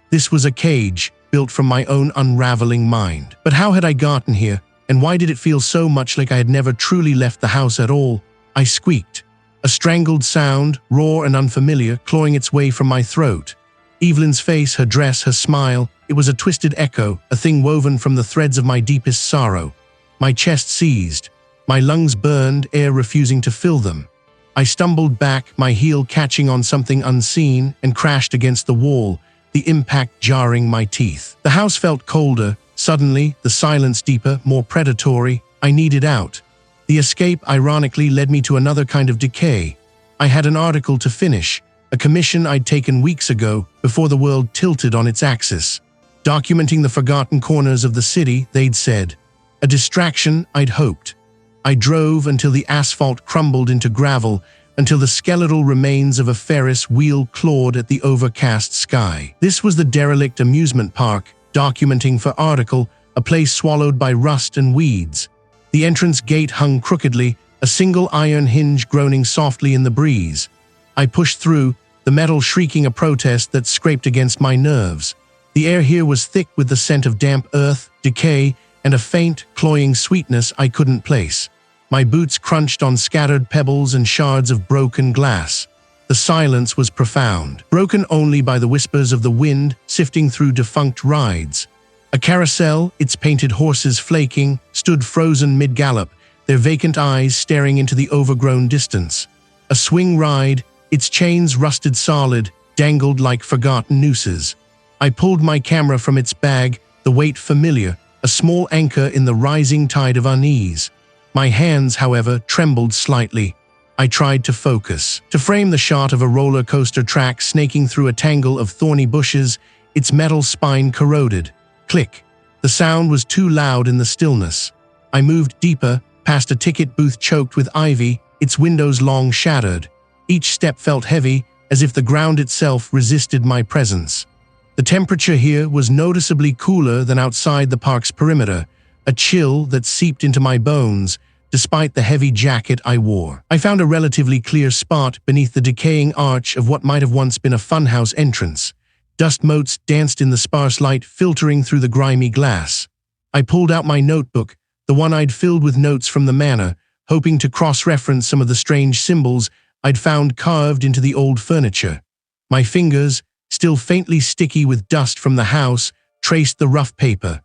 This was a cage, built from my own unraveling mind. But how had I gotten here, and why did it feel so much like I had never truly left the house at all? I squeaked. A strangled sound, raw and unfamiliar, clawing its way from my throat. Evelyn's face, her dress, her smile, it was a twisted echo, a thing woven from the threads of my deepest sorrow. My chest seized. My lungs burned, air refusing to fill them. I stumbled back, my heel catching on something unseen, and crashed against the wall, the impact jarring my teeth. The house felt colder. Suddenly, the silence deeper, more predatory. I needed out. The escape, ironically, led me to another kind of decay. I had an article to finish, a commission I'd taken weeks ago, before the world tilted on its axis. Documenting the forgotten corners of the city, they'd said. A distraction, I'd hoped. I drove until the asphalt crumbled into gravel, until the skeletal remains of a Ferris wheel clawed at the overcast sky. This was the derelict amusement park, documenting for article, a place swallowed by rust and weeds. The entrance gate hung crookedly, a single iron hinge groaning softly in the breeze. I pushed through, the metal shrieking a protest that scraped against my nerves. The air here was thick with the scent of damp earth, decay, and a faint, cloying sweetness I couldn't place. My boots crunched on scattered pebbles and shards of broken glass. The silence was profound, broken only by the whispers of the wind sifting through defunct rides. A carousel, its painted horses flaking, stood frozen mid-gallop, their vacant eyes staring into the overgrown distance. A swing ride, its chains rusted solid, dangled like forgotten nooses. I pulled my camera from its bag, the weight familiar, a small anchor in the rising tide of unease. My hands, however, trembled slightly. I tried to focus, to frame the shot of a roller coaster track snaking through a tangle of thorny bushes, its metal spine corroded. Click. The sound was too loud in the stillness. I moved deeper, past a ticket booth choked with ivy, its windows long shattered. Each step felt heavy, as if the ground itself resisted my presence. The temperature here was noticeably cooler than outside the park's perimeter, a chill that seeped into my bones, despite the heavy jacket I wore. I found a relatively clear spot beneath the decaying arch of what might have once been a funhouse entrance. Dust motes danced in the sparse light filtering through the grimy glass. I pulled out my notebook, the one I'd filled with notes from the manor, hoping to cross-reference some of the strange symbols I'd found carved into the old furniture. My fingers, still faintly sticky with dust from the house, traced the rough paper.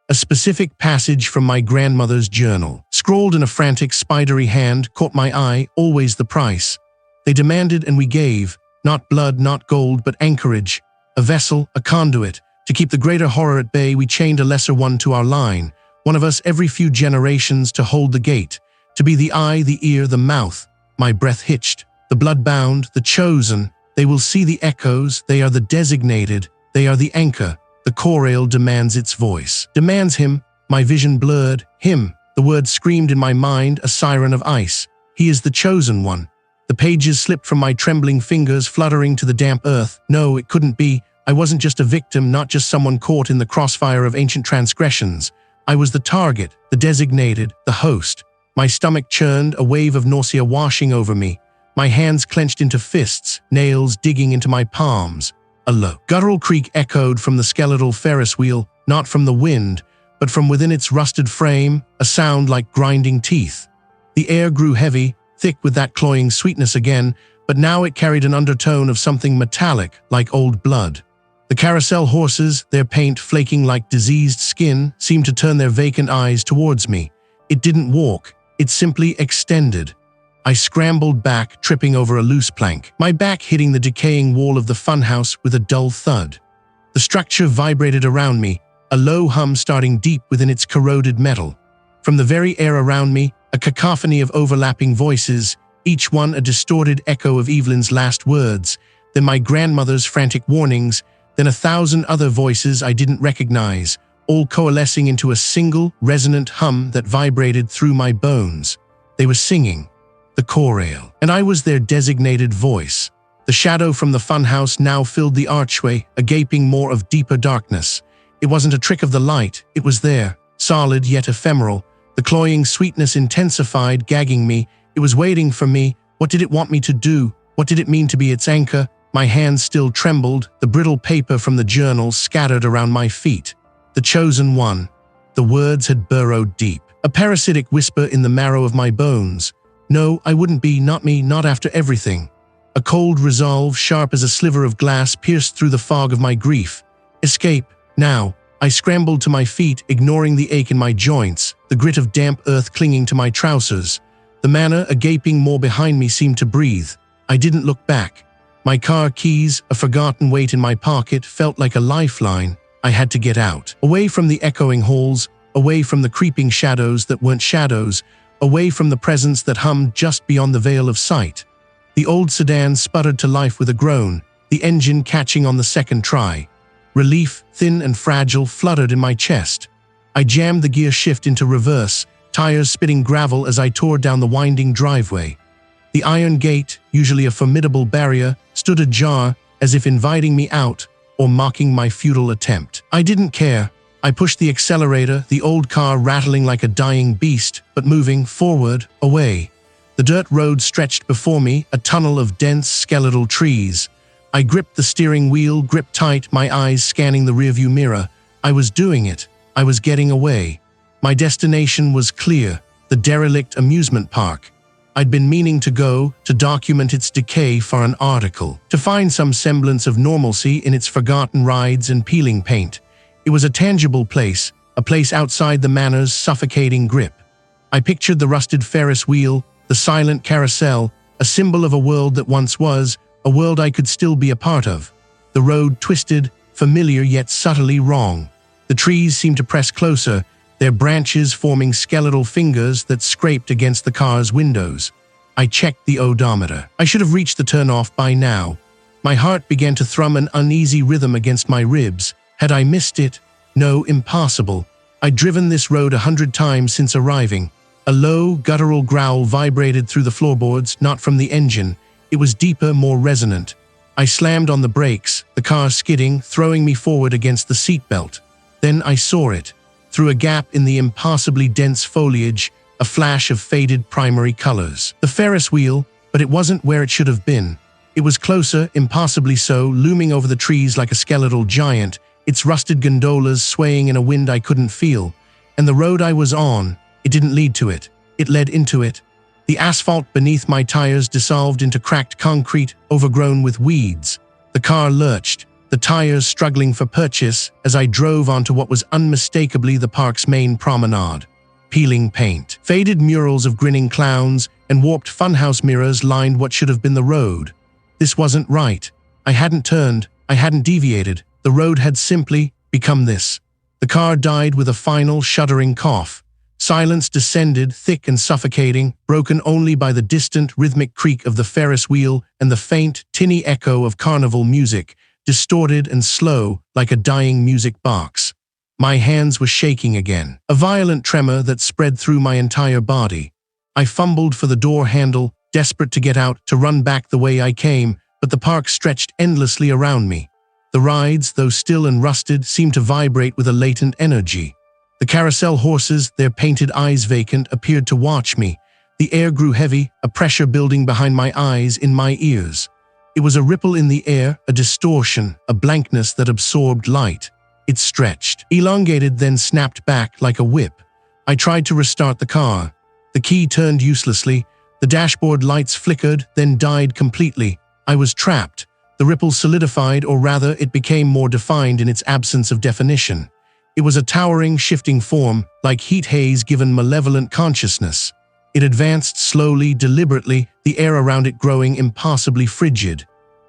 A specific passage from my grandmother's journal, scrawled in a frantic, spidery hand, caught my eye, always the price. They demanded and we gave, not blood, not gold, but anchorage, a vessel, a conduit. To keep the greater horror at bay, we chained a lesser one to our line, one of us every few generations to hold the gate, to be the eye, the ear, the mouth. My breath hitched. The blood-bound, the chosen, they will see the echoes, they are the designated, they are the anchor. The chorale demands its voice. Demands him, my vision blurred, him. The word screamed in my mind, a siren of ice. He is the chosen one. The pages slipped from my trembling fingers, fluttering to the damp earth. No, it couldn't be. I wasn't just a victim, not just someone caught in the crossfire of ancient transgressions. I was the target, the designated, the host. My stomach churned, a wave of nausea washing over me. My hands clenched into fists, nails digging into my palms. A low, guttural creak echoed from the skeletal Ferris wheel, not from the wind, but from within its rusted frame, a sound like grinding teeth. The air grew heavy, thick with that cloying sweetness again, but now it carried an undertone of something metallic, like old blood. The carousel horses, their paint flaking like diseased skin, seemed to turn their vacant eyes towards me. It didn't walk, it simply extended. I scrambled back, tripping over a loose plank, my back hitting the decaying wall of the funhouse with a dull thud. The structure vibrated around me, a low hum starting deep within its corroded metal. From the very air around me, a cacophony of overlapping voices, each one a distorted echo of Evelyn's last words, then my grandmother's frantic warnings, then 1,000 other voices I didn't recognize, all coalescing into a single, resonant hum that vibrated through my bones. They were singing, the chorale, and I was their designated voice. The shadow from the funhouse now filled the archway, a gaping maw of deeper darkness. It wasn't a trick of the light, it was there, solid yet ephemeral. The cloying sweetness intensified, gagging me. It was waiting for me. What did it want me to do? What did it mean to be its anchor? My hands still trembled, the brittle paper from the journal scattered around my feet. The chosen one. The words had burrowed deep. A parasitic whisper in the marrow of my bones. No, I wouldn't be, not me, not after everything. A cold resolve, sharp as a sliver of glass, pierced through the fog of my grief. Escape, now. I scrambled to my feet, ignoring the ache in my joints, the grit of damp earth clinging to my trousers. The manor, a gaping maw behind me, seemed to breathe. I didn't look back. My car keys, a forgotten weight in my pocket, felt like a lifeline. I had to get out. Away from the echoing halls, away from the creeping shadows that weren't shadows, away from the presence that hummed just beyond the veil of sight. The old sedan sputtered to life with a groan, the engine catching on the second try. Relief, thin and fragile, fluttered in my chest. I jammed the gear shift into reverse, tires spitting gravel as I tore down the winding driveway. The iron gate, usually a formidable barrier, stood ajar, as if inviting me out or mocking my futile attempt. I didn't care. I pushed the accelerator, the old car rattling like a dying beast, but moving forward, away. The dirt road stretched before me, a tunnel of dense, skeletal trees. I gripped the steering wheel, gripped tight, my eyes scanning the rearview mirror. I was doing it. I was getting away. My destination was clear, the derelict amusement park. I'd been meaning to go, to document its decay for an article, to find some semblance of normalcy in its forgotten rides and peeling paint. It was a tangible place, a place outside the manor's suffocating grip. I pictured the rusted Ferris wheel, the silent carousel, a symbol of a world that once was, a world I could still be a part of. The road twisted, familiar yet subtly wrong. The trees seemed to press closer, their branches forming skeletal fingers that scraped against the car's windows. I checked the odometer. I should have reached the turnoff by now. My heart began to thrum an uneasy rhythm against my ribs. Had I missed it? No, impossible. I'd driven this road 100 times since arriving. A low, guttural growl vibrated through the floorboards, not from the engine. It was deeper, more resonant. I slammed on the brakes, the car skidding, throwing me forward against the seatbelt. Then I saw it. Through a gap in the impossibly dense foliage, a flash of faded primary colors. The Ferris wheel, but it wasn't where it should have been. It was closer, impossibly so, looming over the trees like a skeletal giant, its rusted gondolas swaying in a wind I couldn't feel. And the road I was on, it didn't lead to it. It led into it. The asphalt beneath my tires dissolved into cracked concrete, overgrown with weeds. The car lurched, the tires struggling for purchase as I drove onto what was unmistakably the park's main promenade. Peeling paint, faded murals of grinning clowns, and warped funhouse mirrors lined what should have been the road. This wasn't right. I hadn't turned, I hadn't deviated. The road had simply become this. The car died with a final, shuddering cough. Silence descended, thick and suffocating, broken only by the distant, rhythmic creak of the Ferris wheel and the faint, tinny echo of carnival music, distorted and slow like a dying music box. My hands were shaking again, a violent tremor that spread through my entire body. I fumbled for the door handle, desperate to get out, to run back the way I came, but the park stretched endlessly around me. The rides, though still and rusted, seemed to vibrate with a latent energy. The carousel horses, their painted eyes vacant, appeared to watch me. The air grew heavy, a pressure building behind my eyes, in my ears. It was a ripple in the air, a distortion, a blankness that absorbed light. It stretched, elongated, then snapped back like a whip. I tried to restart the car. The key turned uselessly. The dashboard lights flickered, then died completely. I was trapped. The ripple solidified, or rather, it became more defined in its absence of definition. It was a towering, shifting form, like heat haze given malevolent consciousness. It advanced slowly, deliberately, the air around it growing impossibly frigid.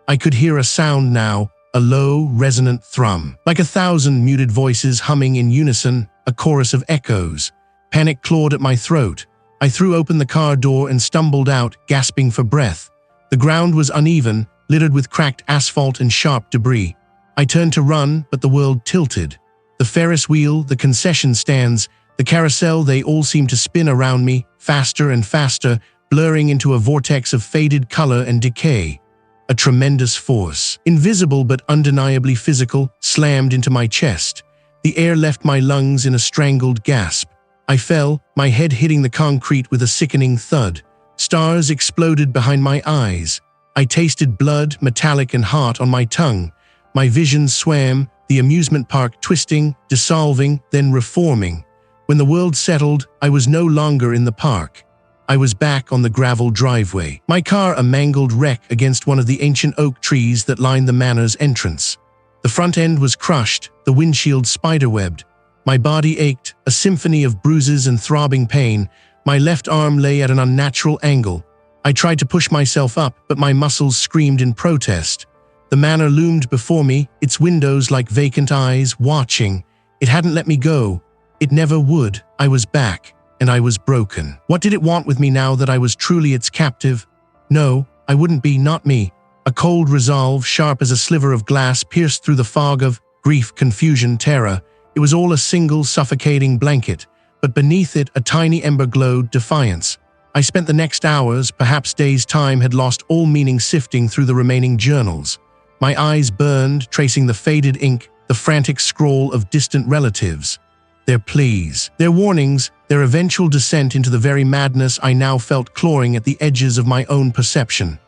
I could hear a sound now, a low, resonant thrum, like 1,000 muted voices humming in unison, a chorus of echoes. Panic clawed at my throat. I threw open the car door and stumbled out, gasping for breath. The ground was uneven, littered with cracked asphalt and sharp debris. I turned to run, but the world tilted. The Ferris wheel, the concession stands, the carousel, they all seemed to spin around me, faster and faster, blurring into a vortex of faded color and decay. A tremendous force, invisible but undeniably physical, slammed into my chest. The air left my lungs in a strangled gasp. I fell, my head hitting the concrete with a sickening thud. Stars exploded behind my eyes. I tasted blood, metallic and hot, on my tongue. My vision swam, the amusement park twisting, dissolving, then reforming. When the world settled, I was no longer in the park. I was back on the gravel driveway, my car a mangled wreck against one of the ancient oak trees that lined the Manor's entrance. The front end was crushed, the windshield spiderwebbed. My body ached, a symphony of bruises and throbbing pain. My left arm lay at an unnatural angle. I tried to push myself up, but my muscles screamed in protest. The Manor loomed before me, its windows like vacant eyes, watching. It hadn't let me go. It never would. I was back, and I was broken. What did it want with me now that I was truly its captive? No, I wouldn't be, not me. A cold resolve, sharp as a sliver of glass, pierced through the fog of grief, confusion, terror. It was all a single, suffocating blanket, but beneath it a tiny ember glowed, defiance. I spent the next hours, perhaps days' time, had lost all meaning, sifting through the remaining journals. My eyes burned, tracing the faded ink, the frantic scrawl of distant relatives. Their pleas, their warnings, their eventual descent into the very madness I now felt clawing at the edges of my own perception.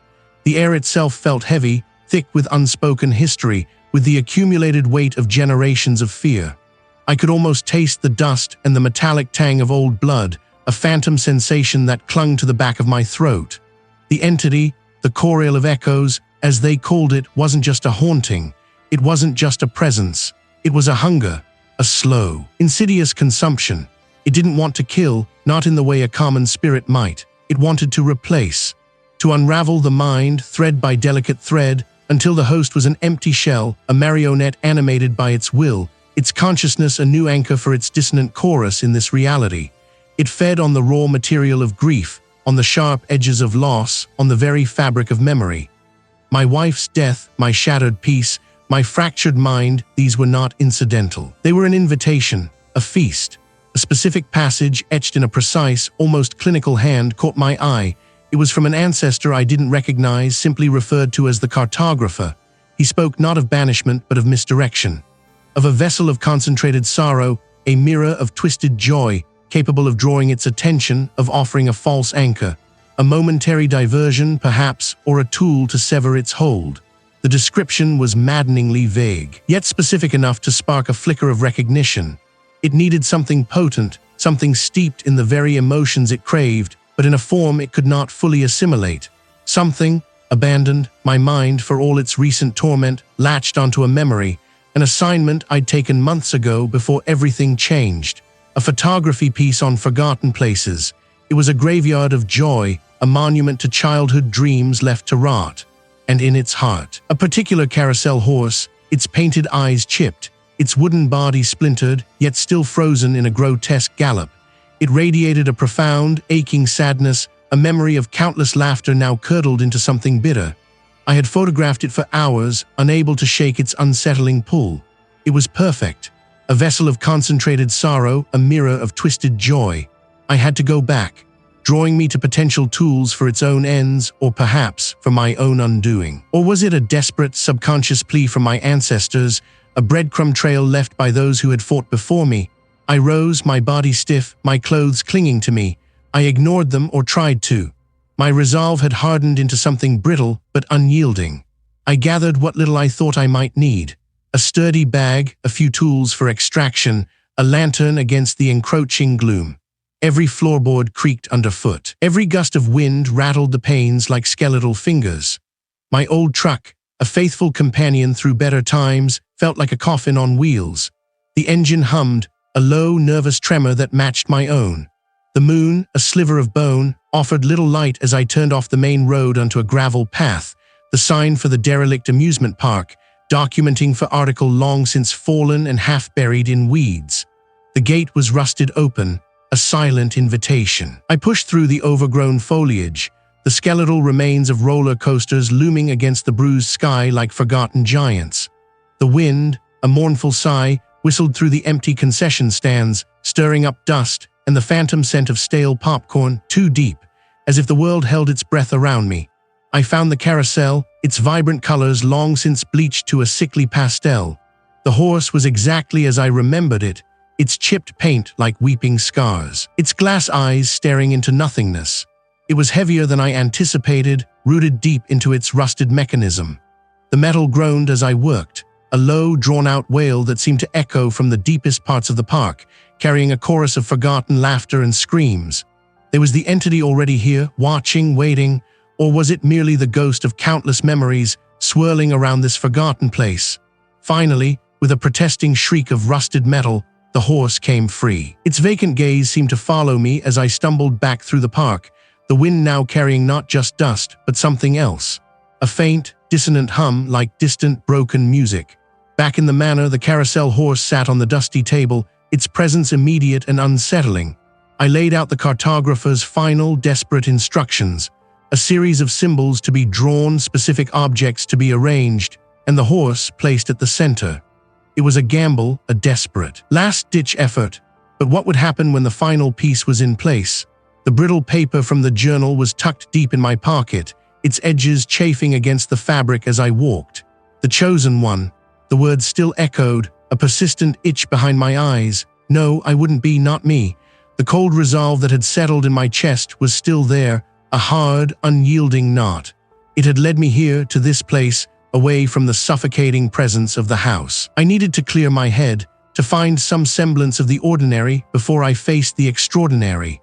The air itself felt heavy, thick with unspoken history, with the accumulated weight of generations of fear. I could almost taste the dust and the metallic tang of old blood, a phantom sensation that clung to the back of my throat. The entity, the chorale of echoes, as they called it, wasn't just a haunting. It wasn't just a presence. It was a hunger, a slow, insidious consumption. It didn't want to kill, not in the way a common spirit might. It wanted to replace, to unravel the mind, thread by delicate thread, until the host was an empty shell, a marionette animated by its will, its consciousness a new anchor for its dissonant chorus in this reality. It fed on the raw material of grief, on the sharp edges of loss, on the very fabric of memory. My wife's death, my shattered peace, my fractured mind, these were not incidental. They were an invitation, a feast. A specific passage, etched in a precise, almost clinical hand, caught my eye. It was from an ancestor I didn't recognize, simply referred to as the cartographer. He spoke not of banishment, but of misdirection. Of a vessel of concentrated sorrow, a mirror of twisted joy, capable of drawing its attention, of offering a false anchor. A momentary diversion, perhaps, or a tool to sever its hold. The description was maddeningly vague, yet specific enough to spark a flicker of recognition. It needed something potent, something steeped in the very emotions it craved, but in a form it could not fully assimilate. Something, abandoned, my mind, for all its recent torment, latched onto a memory, an assignment I'd taken months ago before everything changed. A photography piece on forgotten places. It was a graveyard of joy, a monument to childhood dreams left to rot. And in its heart, a particular carousel horse, its painted eyes chipped, its wooden body splintered, yet still frozen in a grotesque gallop. It radiated a profound, aching sadness, a memory of countless laughter now curdled into something bitter. I had photographed it for hours, unable to shake its unsettling pull. It was perfect. A vessel of concentrated sorrow, a mirror of twisted joy. I had to go back, drawing me to potential tools for its own ends, or perhaps for my own undoing. Or was it a desperate, subconscious plea from my ancestors, a breadcrumb trail left by those who had fought before me? I rose, my body stiff, my clothes clinging to me. I ignored them or tried to. My resolve had hardened into something brittle but unyielding. I gathered what little I thought I might need. A sturdy bag, a few tools for extraction, a lantern against the encroaching gloom. Every floorboard creaked underfoot. Every gust of wind rattled the panes like skeletal fingers. My old truck, a faithful companion through better times, felt like a coffin on wheels. The engine hummed, a low, nervous tremor that matched my own. The moon, a sliver of bone, offered little light as I turned off the main road onto a gravel path, the sign for the derelict amusement park, documenting for article long since fallen and half-buried in weeds. The gate was rusted open, a silent invitation. I pushed through the overgrown foliage, the skeletal remains of roller coasters looming against the bruised sky like forgotten giants. The wind, a mournful sigh, whistled through the empty concession stands, stirring up dust and the phantom scent of stale popcorn, too deep, as if the world held its breath around me. I found the carousel, its vibrant colors long since bleached to a sickly pastel. The horse was exactly as I remembered it, its chipped paint like weeping scars, its glass eyes staring into nothingness. It was heavier than I anticipated, rooted deep into its rusted mechanism. The metal groaned as I worked, a low, drawn-out wail that seemed to echo from the deepest parts of the park, carrying a chorus of forgotten laughter and screams. There was the entity already here, watching, waiting, or was it merely the ghost of countless memories swirling around this forgotten place? Finally, with a protesting shriek of rusted metal, the horse came free. Its vacant gaze seemed to follow me as I stumbled back through the park, the wind now carrying not just dust, but something else. A faint, dissonant hum like distant, broken music. Back in the manor, the carousel horse sat on the dusty table, its presence immediate and unsettling. I laid out the cartographer's final, desperate instructions, a series of symbols to be drawn, specific objects to be arranged, and the horse placed at the center. It was a gamble, a desperate, last-ditch effort, but what would happen when the final piece was in place? The brittle paper from the journal was tucked deep in my pocket, its edges chafing against the fabric as I walked. The chosen one. The words still echoed, a persistent itch behind my eyes. No, I wouldn't be, not me. The cold resolve that had settled in my chest was still there, a hard, unyielding knot. It had led me here, to this place, away from the suffocating presence of the house. I needed to clear my head, to find some semblance of the ordinary before I faced the extraordinary.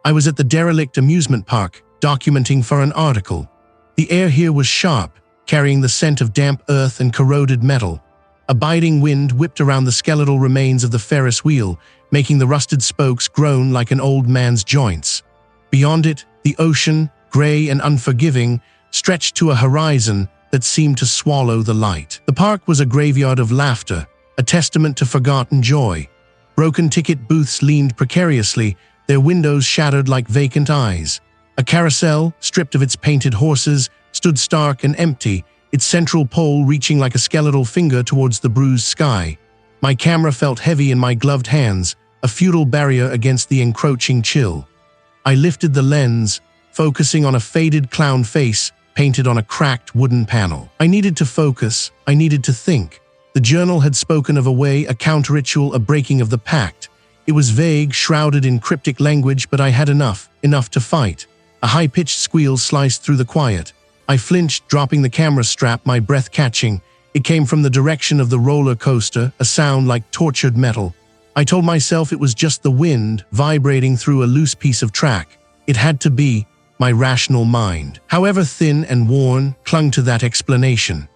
I was at the derelict amusement park, documenting for an article. The air here was sharp, carrying the scent of damp earth and corroded metal. A biting wind whipped around the skeletal remains of the Ferris wheel, making the rusted spokes groan like an old man's joints. Beyond it, the ocean, gray and unforgiving, stretched to a horizon that seemed to swallow the light. The park was a graveyard of laughter, a testament to forgotten joy. Broken ticket booths leaned precariously, their windows shattered like vacant eyes. A carousel, stripped of its painted horses, stood stark and empty, its central pole reaching like a skeletal finger towards the bruised sky. My camera felt heavy in my gloved hands, a futile barrier against the encroaching chill. I lifted the lens, focusing on a faded clown face painted on a cracked wooden panel. I needed to focus, I needed to think. The journal had spoken of a way, a counter-ritual, a breaking of the pact. It was vague, shrouded in cryptic language, but I had enough to fight. A high-pitched squeal sliced through the quiet. I flinched, dropping the camera strap, my breath catching. It came from the direction of the roller coaster, a sound like tortured metal. I told myself it was just the wind vibrating through a loose piece of track. It had to be. My rational mind, however thin and worn, clung to that explanation.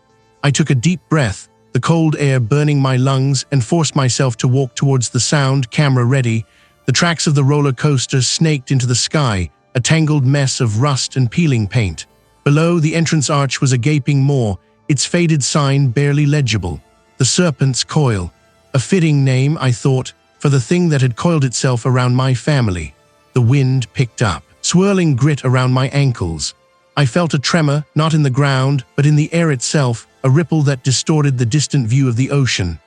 I took a deep breath, the cold air burning my lungs, and forced myself to walk towards the sound, camera ready. The tracks of the roller coaster snaked into the sky, a tangled mess of rust and peeling paint. Below, the entrance arch was a gaping maw, its faded sign barely legible. The Serpent's Coil. A fitting name, I thought, for the thing that had coiled itself around my family. The wind picked up, swirling grit around my ankles. I felt a tremor, not in the ground, but in the air itself, a ripple that distorted the distant view of the ocean.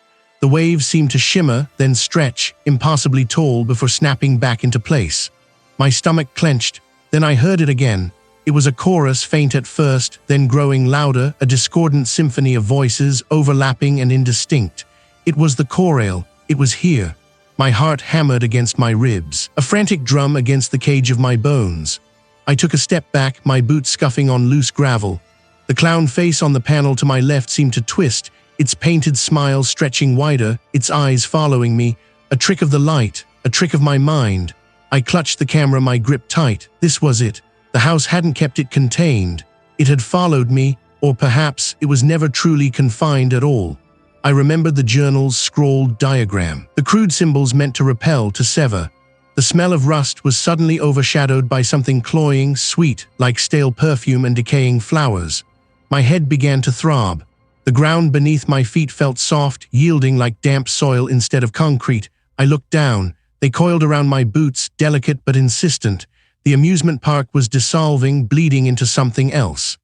The waves seemed to shimmer, then stretch, impossibly tall before snapping back into place. My stomach clenched, then I heard it again. It was a chorus, faint at first, then growing louder, a discordant symphony of voices, overlapping and indistinct. It was the chorale. It was here. My heart hammered against my ribs, a frantic drum against the cage of my bones. I took a step back, my boots scuffing on loose gravel. The clown face on the panel to my left seemed to twist, its painted smile stretching wider, its eyes following me. A trick of the light, a trick of my mind. I clutched the camera, my grip tight. This was it. The house hadn't kept it contained. It had followed me, or perhaps it was never truly confined at all. I remembered the journal's scrawled diagram. The crude symbols meant to repel, to sever. The smell of rust was suddenly overshadowed by something cloying, sweet, like stale perfume and decaying flowers. My head began to throb. The ground beneath my feet felt soft, yielding like damp soil instead of concrete. I looked down. They coiled around my boots, delicate but insistent. The amusement park was dissolving, bleeding into something else.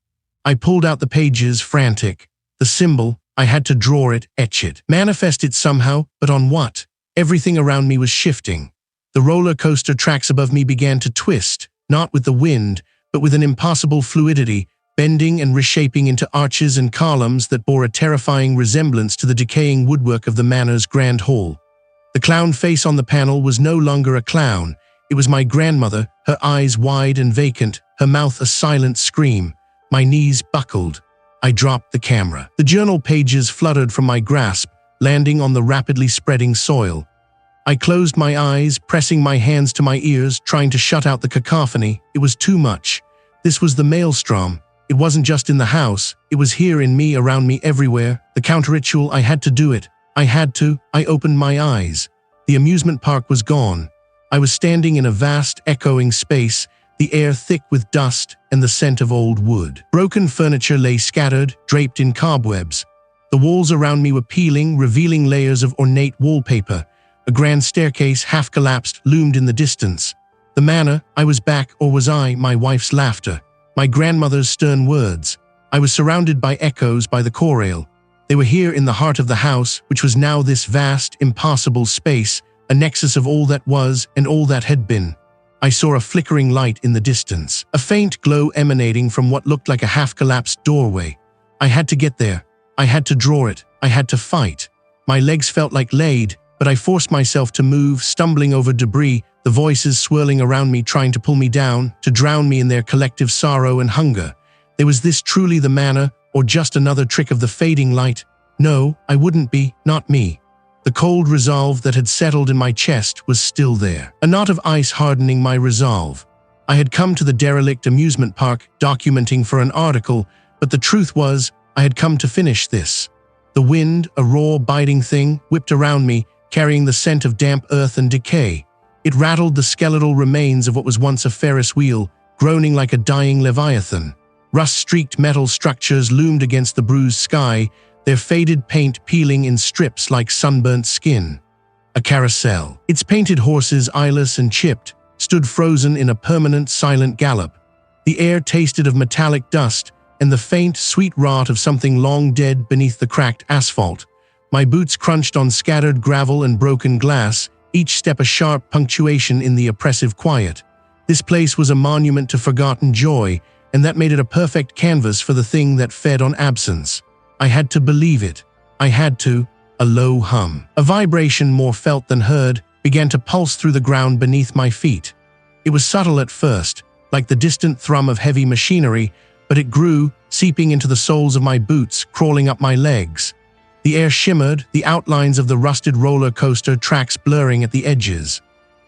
I pulled out the pages, frantic. The symbol, I had to draw it, etch it, manifest it somehow, but on what? Everything around me was shifting. The roller coaster tracks above me began to twist, not with the wind, but with an impossible fluidity, bending and reshaping into arches and columns that bore a terrifying resemblance to the decaying woodwork of the Manor's grand hall. The clown face on the panel was no longer a clown. It was my grandmother, her eyes wide and vacant, her mouth a silent scream. My knees buckled. I dropped the camera. The journal pages fluttered from my grasp, landing on the rapidly spreading soil. I closed my eyes, pressing my hands to my ears, trying to shut out the cacophony. It was too much. This was the maelstrom. It wasn't just in the house. It was here in me, around me, everywhere. The counter-ritual, I had to do it. I had to. I opened my eyes. The amusement park was gone. I was standing in a vast, echoing space, the air thick with dust and the scent of old wood. Broken furniture lay scattered, draped in cobwebs. The walls around me were peeling, revealing layers of ornate wallpaper. A grand staircase, half collapsed, loomed in the distance. The manor, I was back, or was I, my wife's laughter, my grandmother's stern words. I was surrounded by echoes, by the chorale. They were here in the heart of the house, which was now this vast, impossible space, a nexus of all that was and all that had been. I saw a flickering light in the distance, a faint glow emanating from what looked like a half-collapsed doorway. I had to get there. I had to draw it. I had to fight. My legs felt like lead, but I forced myself to move, stumbling over debris, the voices swirling around me trying to pull me down, to drown me in their collective sorrow and hunger. Was this truly the manor, or just another trick of the fading light? No, I wouldn't be, not me. The cold resolve that had settled in my chest was still there, a knot of ice hardening my resolve. I had come to the derelict amusement park, documenting for an article, but the truth was, I had come to finish this. The wind, a raw, biting thing, whipped around me, carrying the scent of damp earth and decay. It rattled the skeletal remains of what was once a Ferris wheel, groaning like a dying leviathan. Rust-streaked metal structures loomed against the bruised sky, their faded paint peeling in strips like sunburnt skin. A carousel, its painted horses eyeless and chipped, stood frozen in a permanent, silent gallop. The air tasted of metallic dust and the faint, sweet rot of something long dead beneath the cracked asphalt. My boots crunched on scattered gravel and broken glass, each step a sharp punctuation in the oppressive quiet. This place was a monument to forgotten joy, and that made it a perfect canvas for the thing that fed on absence. I had to believe it. I had to. A low hum, a vibration more felt than heard, began to pulse through the ground beneath my feet. It was subtle at first, like the distant thrum of heavy machinery, but it grew, seeping into the soles of my boots, crawling up my legs. The air shimmered, the outlines of the rusted roller coaster tracks blurring at the edges.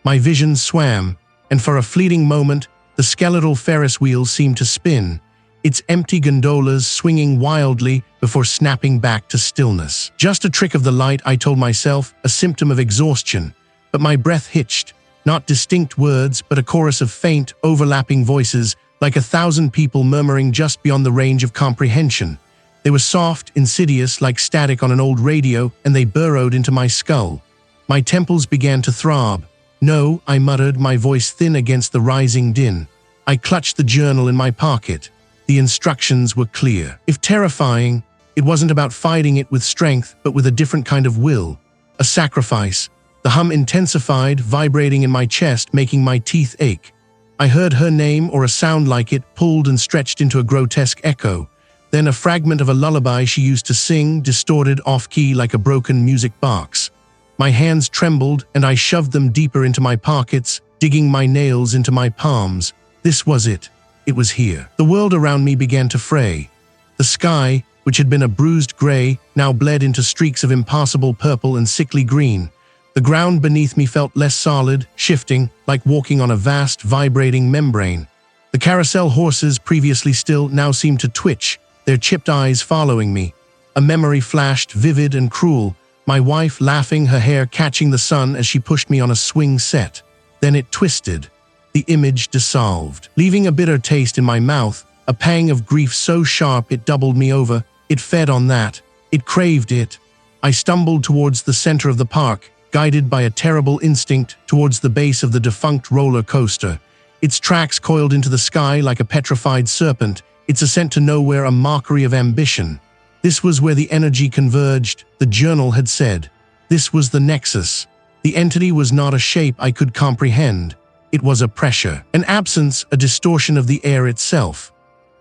My vision swam, and for a fleeting moment, the skeletal Ferris wheel seemed to spin, its empty gondolas swinging wildly before snapping back to stillness. Just a trick of the light, I told myself, a symptom of exhaustion. But my breath hitched, not distinct words, but a chorus of faint, overlapping voices, like 1,000 people murmuring just beyond the range of comprehension. They were soft, insidious, like static on an old radio, and they burrowed into my skull. My temples began to throb. "No," I muttered, my voice thin against the rising din. I clutched the journal in my pocket. The instructions were clear. If terrifying, it wasn't about fighting it with strength, but with a different kind of will. A sacrifice. The hum intensified, vibrating in my chest, making my teeth ache. I heard her name, or a sound like it, pulled and stretched into a grotesque echo. Then a fragment of a lullaby she used to sing, distorted off-key like a broken music box. My hands trembled, and I shoved them deeper into my pockets, digging my nails into my palms. This was it. It was here. The world around me began to fray. The sky, which had been a bruised gray, now bled into streaks of impossible purple and sickly green. The ground beneath me felt less solid, shifting, like walking on a vast, vibrating membrane. The carousel horses, previously still, now seemed to twitch, their chipped eyes following me. A memory flashed, vivid and cruel. My wife laughing, her hair catching the sun as she pushed me on a swing set. Then it twisted. The image dissolved, leaving a bitter taste in my mouth, a pang of grief so sharp it doubled me over. It fed on that. It craved it. I stumbled towards the center of the park, guided by a terrible instinct, towards the base of the defunct roller coaster. Its tracks coiled into the sky like a petrified serpent, its ascent to nowhere a mockery of ambition. This was where the energy converged, the journal had said. This was the nexus. The entity was not a shape I could comprehend. It was a pressure, an absence, a distortion of the air itself.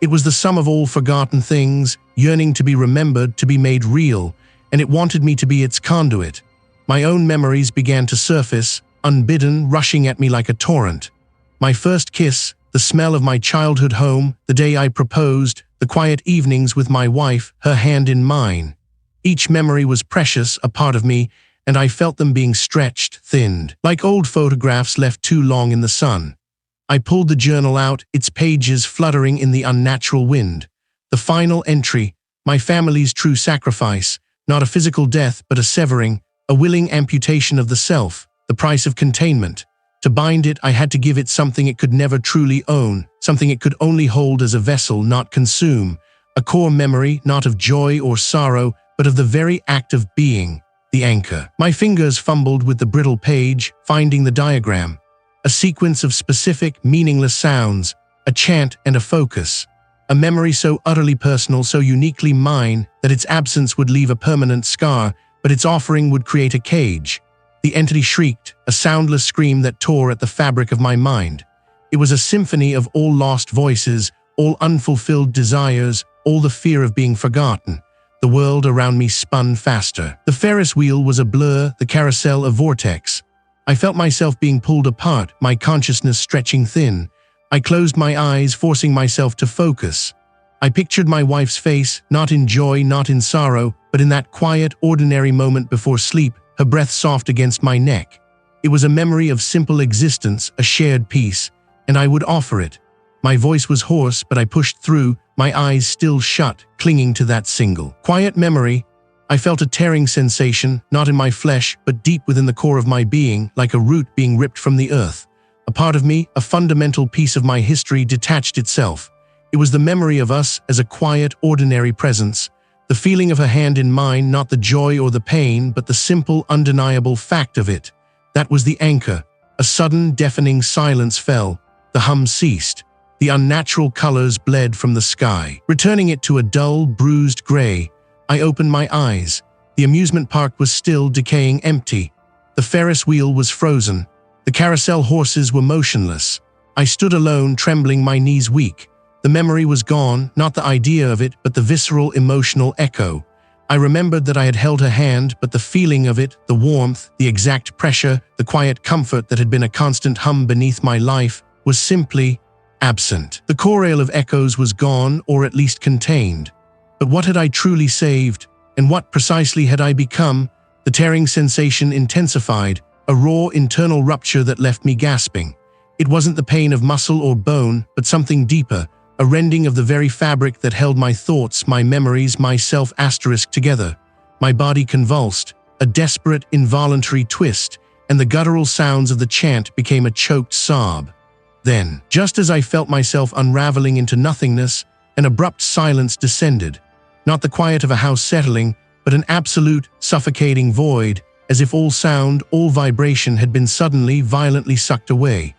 It was the sum of all forgotten things, yearning to be remembered, to be made real, and it wanted me to be its conduit. My own memories began to surface, unbidden, rushing at me like a torrent. My first kiss, the smell of my childhood home, the day I proposed, the quiet evenings with my wife, her hand in mine. Each memory was precious, a part of me, and I felt them being stretched, thinned, like old photographs left too long in the sun. I pulled the journal out, its pages fluttering in the unnatural wind. The final entry, my family's true sacrifice, not a physical death but a severing, a willing amputation of the self, the price of containment. To bind it, I had to give it something it could never truly own, something it could only hold as a vessel, not consume, a core memory, not of joy or sorrow, but of the very act of being, the anchor. My fingers fumbled with the brittle page, finding the diagram, a sequence of specific, meaningless sounds, a chant and a focus, a memory so utterly personal, so uniquely mine, that its absence would leave a permanent scar, but its offering would create a cage. The entity shrieked, a soundless scream that tore at the fabric of my mind. It was a symphony of all lost voices, all unfulfilled desires, all the fear of being forgotten. The world around me spun faster. The Ferris wheel was a blur, the carousel a vortex. I felt myself being pulled apart, my consciousness stretching thin. I closed my eyes, forcing myself to focus. I pictured my wife's face, not in joy, not in sorrow, but in that quiet, ordinary moment before sleep, her breath soft against my neck. It was a memory of simple existence, a shared peace, and I would offer it. My voice was hoarse, but I pushed through, my eyes still shut, clinging to that single, quiet memory. I felt a tearing sensation, not in my flesh, but deep within the core of my being, like a root being ripped from the earth. A part of me, a fundamental piece of my history, detached itself. It was the memory of us as a quiet, ordinary presence. The feeling of her hand in mine, not the joy or the pain, but the simple, undeniable fact of it. That was the anchor. A sudden, deafening silence fell. The hum ceased. The unnatural colors bled from the sky, returning it to a dull, bruised gray. I opened my eyes. The amusement park was still, decaying, empty. The Ferris wheel was frozen. The carousel horses were motionless. I stood alone, trembling, my knees weak. The memory was gone, not the idea of it, but the visceral, emotional echo. I remembered that I had held her hand, but the feeling of it, the warmth, the exact pressure, the quiet comfort that had been a constant hum beneath my life, was simply absent. The chorale of echoes was gone, or at least contained. But what had I truly saved, and what precisely had I become? The tearing sensation intensified, a raw internal rupture that left me gasping. It wasn't the pain of muscle or bone, but something deeper, a rending of the very fabric that held my thoughts, my memories, my self together. My body convulsed, a desperate, involuntary twist, and the guttural sounds of the chant became a choked sob. Then, just as I felt myself unraveling into nothingness, an abrupt silence descended. Not the quiet of a house settling, but an absolute, suffocating void, as if all sound, all vibration had been suddenly, violently sucked away.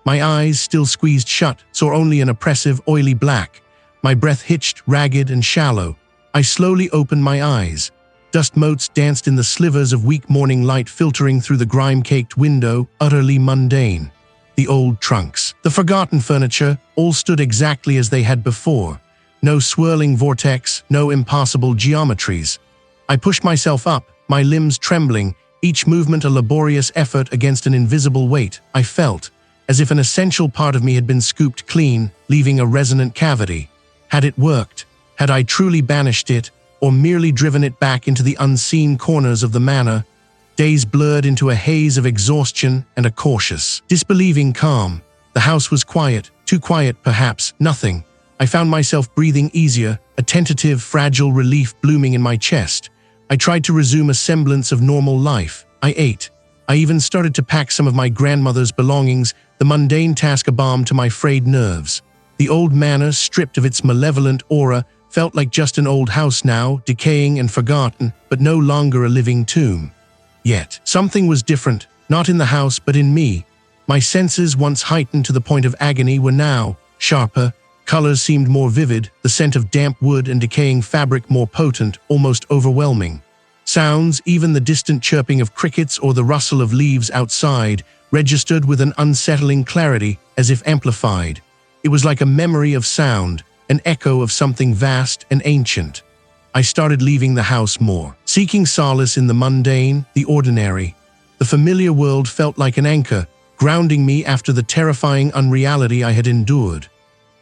My eyes, still squeezed shut, saw only an oppressive, oily black. My breath hitched, ragged and shallow. I slowly opened my eyes. Dust motes danced in the slivers of weak morning light filtering through the grime-caked window, utterly mundane. The old trunks, the forgotten furniture, all stood exactly as they had before. No swirling vortex, no impossible geometries. I pushed myself up, my limbs trembling, each movement a laborious effort against an invisible weight. I felt as if an essential part of me had been scooped clean, leaving a resonant cavity. Had it worked? Had I truly banished it, or merely driven it back into the unseen corners of the manor? Days blurred into a haze of exhaustion and a cautious, disbelieving calm. The house was quiet, too quiet perhaps, nothing. I found myself breathing easier, a tentative, fragile relief blooming in my chest. I tried to resume a semblance of normal life. I ate. I even started to pack some of my grandmother's belongings, the mundane task a balm to my frayed nerves. The old manor, stripped of its malevolent aura, felt like just an old house now, decaying and forgotten, but no longer a living tomb. Yet, something was different, not in the house but in me. My senses, once heightened to the point of agony, were now sharper. Colors seemed more vivid, the scent of damp wood and decaying fabric more potent, almost overwhelming. Sounds, even the distant chirping of crickets or the rustle of leaves outside, registered with an unsettling clarity, as if amplified. It was like a memory of sound, an echo of something vast and ancient. I started leaving the house more, seeking solace in the mundane, the ordinary. The familiar world felt like an anchor, grounding me after the terrifying unreality I had endured.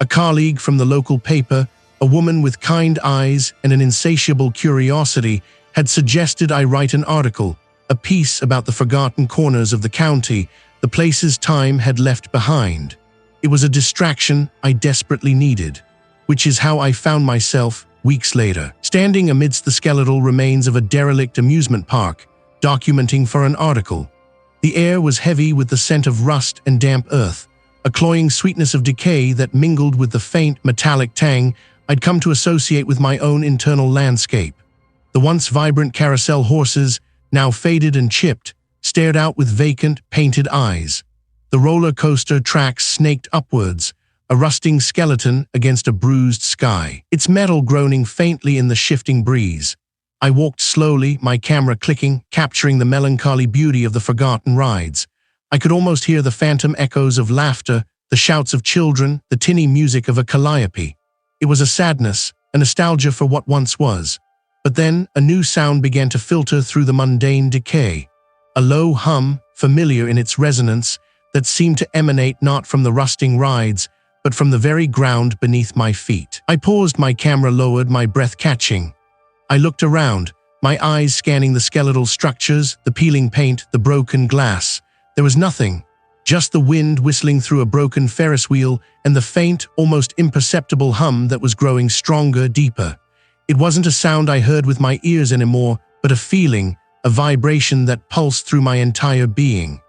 A colleague from the local paper, a woman with kind eyes and an insatiable curiosity, had suggested I write an article, a piece about the forgotten corners of the county, the places time had left behind. It was a distraction I desperately needed, which is how I found myself, weeks later, standing amidst the skeletal remains of a derelict amusement park, documenting for an article. The air was heavy with the scent of rust and damp earth, a cloying sweetness of decay that mingled with the faint, metallic tang I'd come to associate with my own internal landscape. The once vibrant carousel horses, now faded and chipped, stared out with vacant, painted eyes. The roller coaster tracks snaked upwards, a rusting skeleton against a bruised sky, its metal groaning faintly in the shifting breeze. I walked slowly, my camera clicking, capturing the melancholy beauty of the forgotten rides. I could almost hear the phantom echoes of laughter, the shouts of children, the tinny music of a calliope. It was a sadness, a nostalgia for what once was. But then a new sound began to filter through the mundane decay. A low hum, familiar in its resonance, that seemed to emanate not from the rusting rides, but from the very ground beneath my feet. I paused, my camera lowered, my breath catching. I looked around, my eyes scanning the skeletal structures, the peeling paint, the broken glass. There was nothing, just the wind whistling through a broken Ferris wheel and the faint, almost imperceptible hum that was growing stronger, deeper. It wasn't a sound I heard with my ears anymore, but a feeling, a vibration that pulsed through my entire being.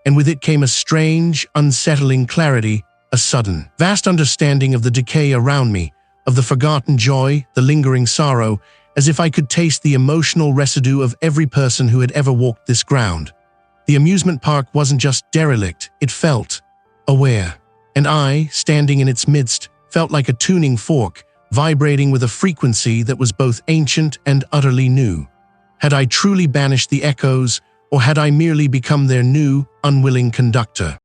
And with it came a strange, unsettling clarity, a sudden, vast understanding of the decay around me, of the forgotten joy, the lingering sorrow, as if I could taste the emotional residue of every person who had ever walked this ground. The amusement park wasn't just derelict, it felt aware. And I, standing in its midst, felt like a tuning fork, vibrating with a frequency that was both ancient and utterly new. Had I truly banished the echoes, or had I merely become their new, unwilling conductor?